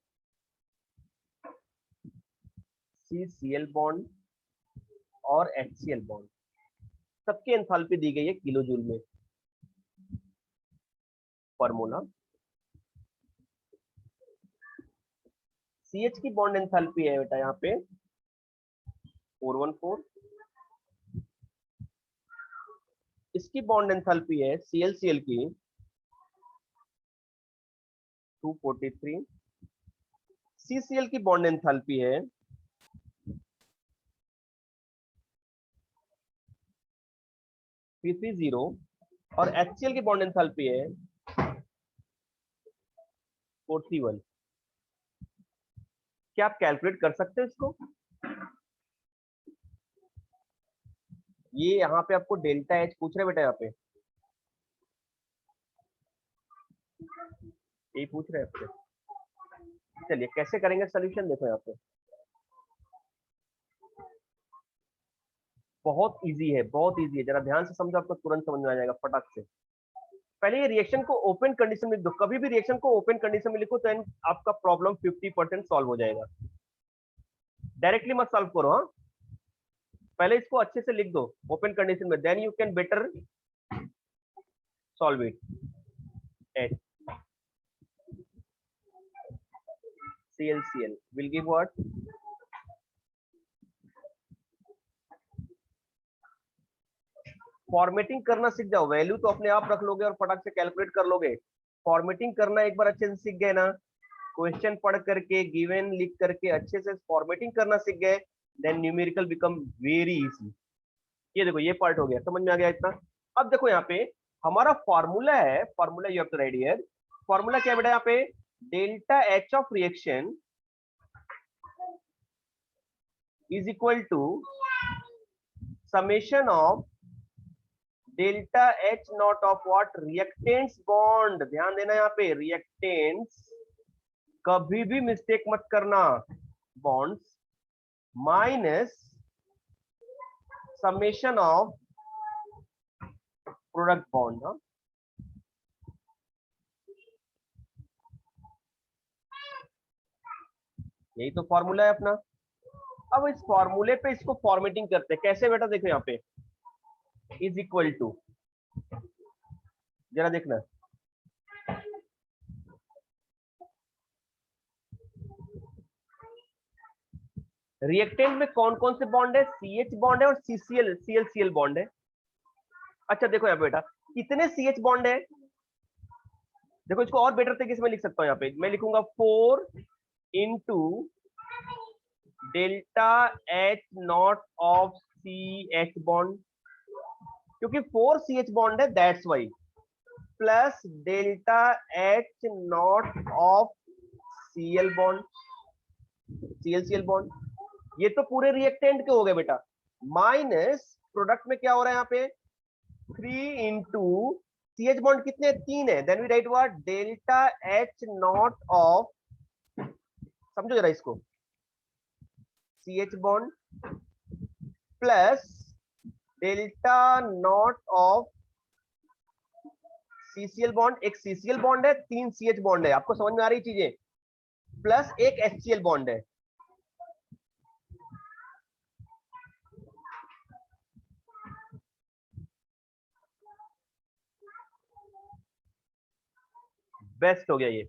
सी सीएल बॉन्ड और एचसीएल बॉन्ड, सबकी एंथैल्पी दी गई है किलो जूल में पर मोल। CH की बॉन्ड एंथैल्पी है बेटा यहाँ पे 414, इसकी बॉन्ड एंथैल्पी है ClCl की 243, CCl की बॉन्ड एंथैल्पी है 330 और HCl की बॉन्ड एंथैल्पी है 431। क्या आप कैलकुलेट कर सकते हैं इसको? ये यहाँ पे आपको डेल्टा एच पूछ रहे बेटा, यहाँ पे यही पूछ रहे हैं आपसे। चलिए कैसे करेंगे सोल्यूशन, देखो यहाँ पे बहुत इजी है, बहुत इजी है, जरा ध्यान से समझो, आपको तुरंत समझ में आ जाएगा फटाक से। पहले ये रिएक्शन को ओपन कंडीशन में लिख दो, कभी भी रिएक्शन को ओपन कंडीशन में लिखो तो आपका प्रॉब्लम 50% सॉल्व हो जाएगा। डायरेक्टली मत सॉल्व करो, हाँ, पहले इसको अच्छे से लिख दो ओपन कंडीशन में, then you can better solve it. H ClCl will give what? Formatting करना सीख जाओ, वैल्यू तो अपने आप रख लोगे और फटाक से कैलकुलेट कर लोगे। फॉर्मेटिंग करना एक बार अच्छे से सीख गए ना, क्वेश्चन पढ़ करके गिवन लिख करके अच्छे से फॉर्मेटिंग करना सीख गए, then numerical become very easy. ये देखो ये पार्ट हो गया, समझ में आ गया इतना। अब देखो यहाँ पे हमारा फॉर्मूला है, formula you have to write here. Formula क्या है बेटा यहाँ पे, delta H of reaction is equal to summation of delta H naught of what, reactants bond। ध्यान देना यहाँ पे, reactants कभी भी मिस्टेक मत करना, bonds minus summation of product bond। हाँ, यही तो फॉर्मूला है अपना। अब इस फॉर्मूले पे इसको फॉर्मेटिंग करते हैं, कैसे बेटा, देखो यहाँ पे इज इक्वल टू, जरा देखना, रिएक्टेंट में कौन कौन से बॉन्ड है, CH बॉन्ड है और ClCl बॉन्ड है। अच्छा देखो यहाँ पे बेटा कितने CH बॉन्ड है, देखो इसको और बेटर तरीके से मैं लिख सकता हूँ, यहाँ पे मैं लिखूंगा 4 into delta H naught of CH bond, क्योंकि 4 CH बॉन्ड है that's why, plus delta H naught of CL bond, ClCl bond, ये तो पूरे रिएक्टेंट के हो गए बेटा, माइनस प्रोडक्ट में क्या हो रहा है यहाँ पे 3 इंटू CH बॉन्ड कितने, 3 है, then we write what, delta H naught of, समझो जरा इसको, CH bond plus delta naught of CCl bond, एक CCl बॉन्ड है, 3 CH बॉन्ड है, आपको समझ में आ रही चीजें, प्लस एक HCl बॉन्ड है। बेस्ट हो गया ये।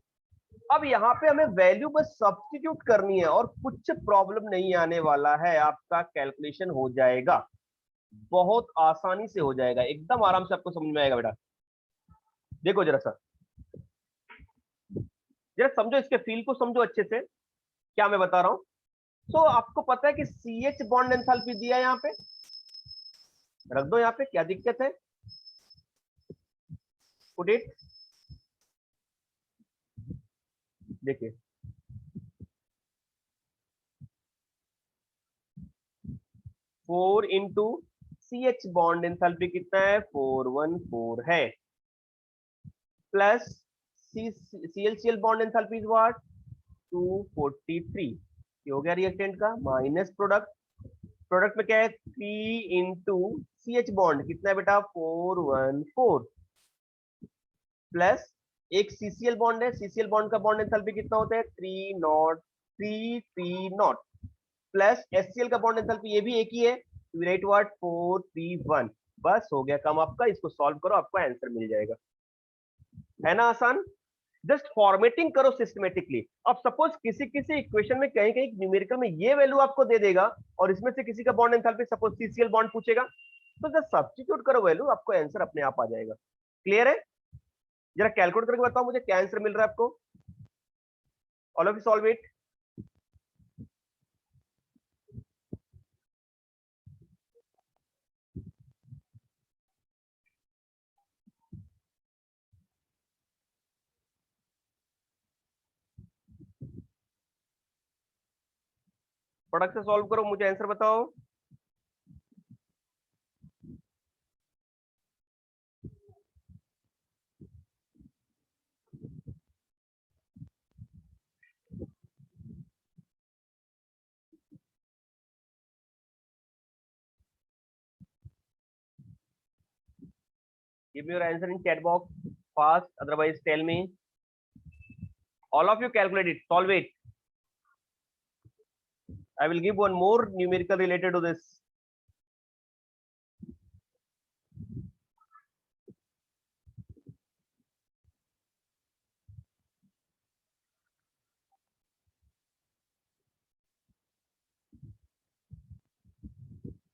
अब यहाँ पे हमें वैल्यू बस सब्स्टिट्यूट करनी है और कुछ प्रॉब्लम नहीं आने वाला है, आपका कैलकुलेशन हो जाएगा, बहुत आसानी से हो जाएगा, एकदम आराम से आपको समझ में आएगा बेटा। देखो जरा सर, जरा समझो, इसके फील को समझो अच्छे से, क्या मैं बता रहा हूं, सो आपको पता है कि CH बॉन्ड एंथैल्पी दिया है, यहाँ पे रख दो, यहाँ पे क्या दिक्कत है, पुट इट। देखिए 4 इंटू CH बॉन्ड एंथैल्पी कितना है, 414 है, plus ClCl bond enthalpy is what, 243। ये हो गया रिएक्टेंट का, माइनस प्रोडक्ट, प्रोडक्ट में क्या है, 3 इंटू CH बॉन्ड कितना है बेटा, 414, प्लस एक CCl बॉन्ड है, CCl बॉन्ड का बॉन्ड एंथैल्पी कितना होता है, 3 नॉट, प्लस HCl का बॉन्ड एंथैल्पी ये भी एक ही है, राइट व्हाट, 431। बस हो गया काम आपका, इसको सॉल्व करो, आपको आंसर मिल जाएगा, है ना आसान। जस्ट फॉर्मेटिंग करो सिस्टमेटिकली। अब सपोज किसी किसी इक्वेशन में कहीं कहीं न्यूमेरिकल में ये वैल्यू आपको दे देगा और इसमें से किसी का bond enthalpy suppose CCl bond पूछेगा, तो जस्ट सब्स्टिट्यूट करो वैल्यू, आपको आंसर अपने आप आ जाएगा। क्लियर है? जरा कैलकुलेट करके बताओ मुझे क्या आंसर मिल रहा है आपको, all of you solve it. Product से सॉल्व करो, मुझे आंसर बताओ। Give me your answer in chat box fast, otherwise tell me. All of you calculate it, solve it. I will give one more numerical related to this.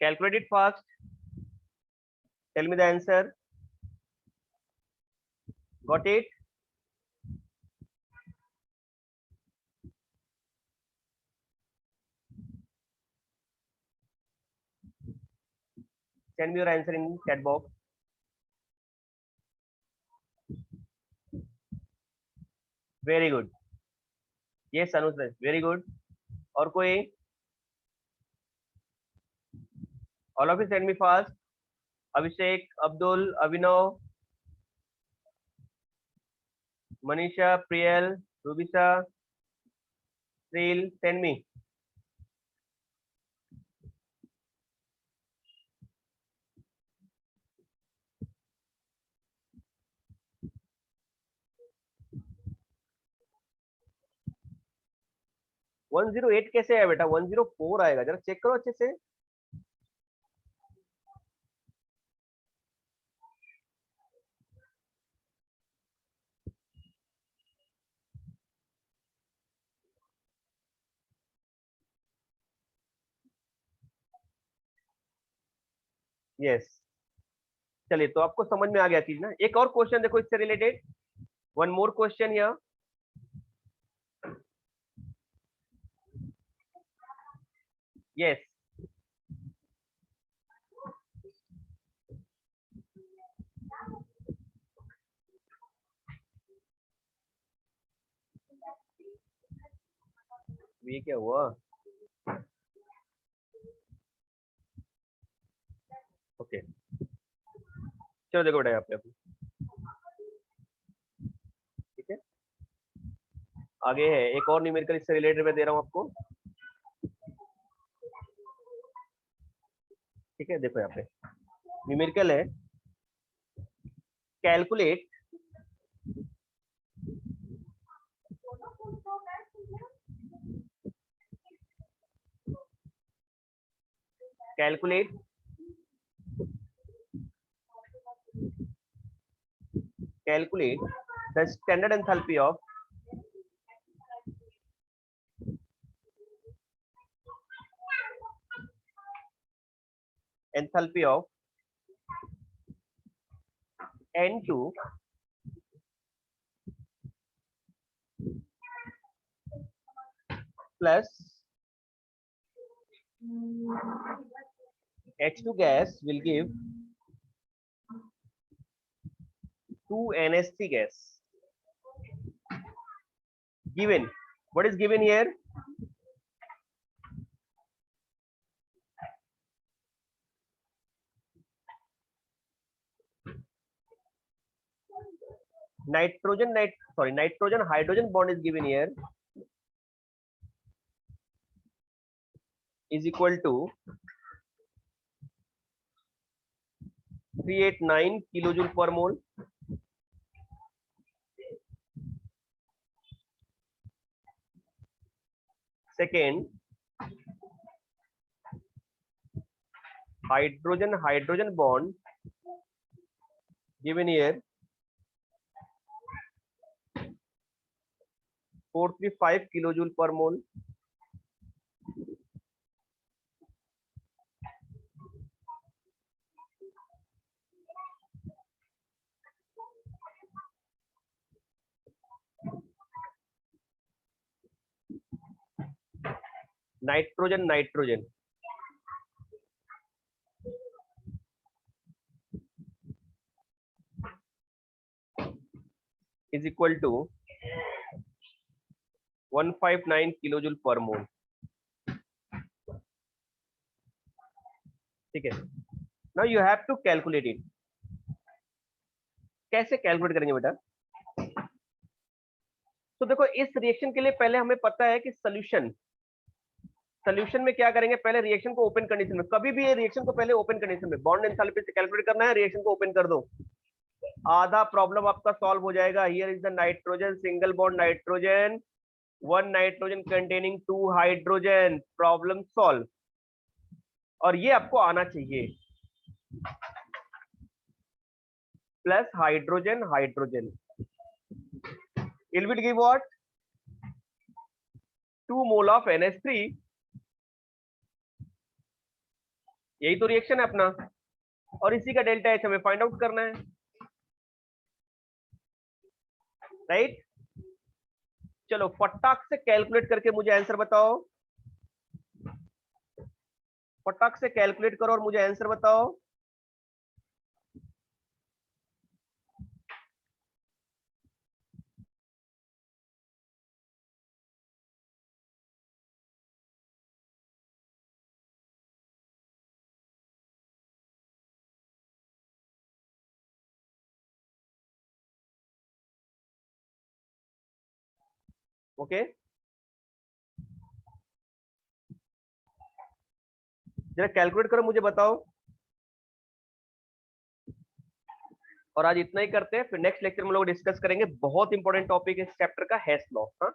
Calculate it fast. Tell me the answer. Got it? Send me your answer in chat box. Very good. Yes, Anush, very good. और कोई? All of you send me fast. Abhishek, Abdul, Abhinav, Manisha, Priyal, Rubisha, Sril, send me. One 108 कैसे है बेटा, 104 आएगा, जरा check करो अच्छे से। यस, चलिए तो आपको समझ में आ गया चीज ना। एक और क्वेश्चन देखो इससे related, one more question here. Yes, ये क्या हुआ, ओके चलो देखो बेटा यहाँ पे, ठीक है आगे है एक और न्यूमेरिकल इससे रिलेटेड मैं दे रहा हूँ आपको, ठीक है। देखो यहाँ पे न्यूमेरिकल है, calculate calculate calculate the standard enthalpy of N2 plus H2 gas will give 2 NH3 gas. Given, what is given here? Nitrogen hydrogen bond is given here, is equal to 389 kilojoule per mole. Second, hydrogen bond given here 435 kilojoule per mole. Nitrogen is equal to 159 kilojoule per mole. ठीक है. Now you have to calculate it. कैसे calculate करेंगे बेटा? तो देखो इस reaction के लिए पहले हमें पता है कि सोल्यूशन में क्या करेंगे, पहले रिएक्शन को ओपन कंडीशन में, कभी भी ये रिएक्शन को पहले ओपन कंडीशन में बॉन्ड एंथैल्पी से कैलकुलेट करना है, रिएक्शन को ओपन कर दो, आधा प्रॉब्लम आपका सॉल्व हो जाएगा. Here is the nitrogen, single bond nitrogen, one nitrogen containing 2 hydrogen, problem solve. और ये आपको आना चाहिए, plus hydrogen it will give what? 2 mole of NH3. यही तो रिएक्शन है अपना, और इसी का डेल्टा एच हमें फाइंड आउट करना है, राइट? चलो फटाक से कैलकुलेट करके मुझे आंसर बताओ, फटाक से कैलकुलेट करो और मुझे आंसर बताओ. ओके, जरा कैलकुलेट करो मुझे बताओ. और आज इतना ही करते हैं, फिर नेक्स्ट लेक्चर में लोग डिस्कस करेंगे, बहुत इंपॉर्टेंट टॉपिक है इस चैप्टर का, हेस लॉ. हाँ,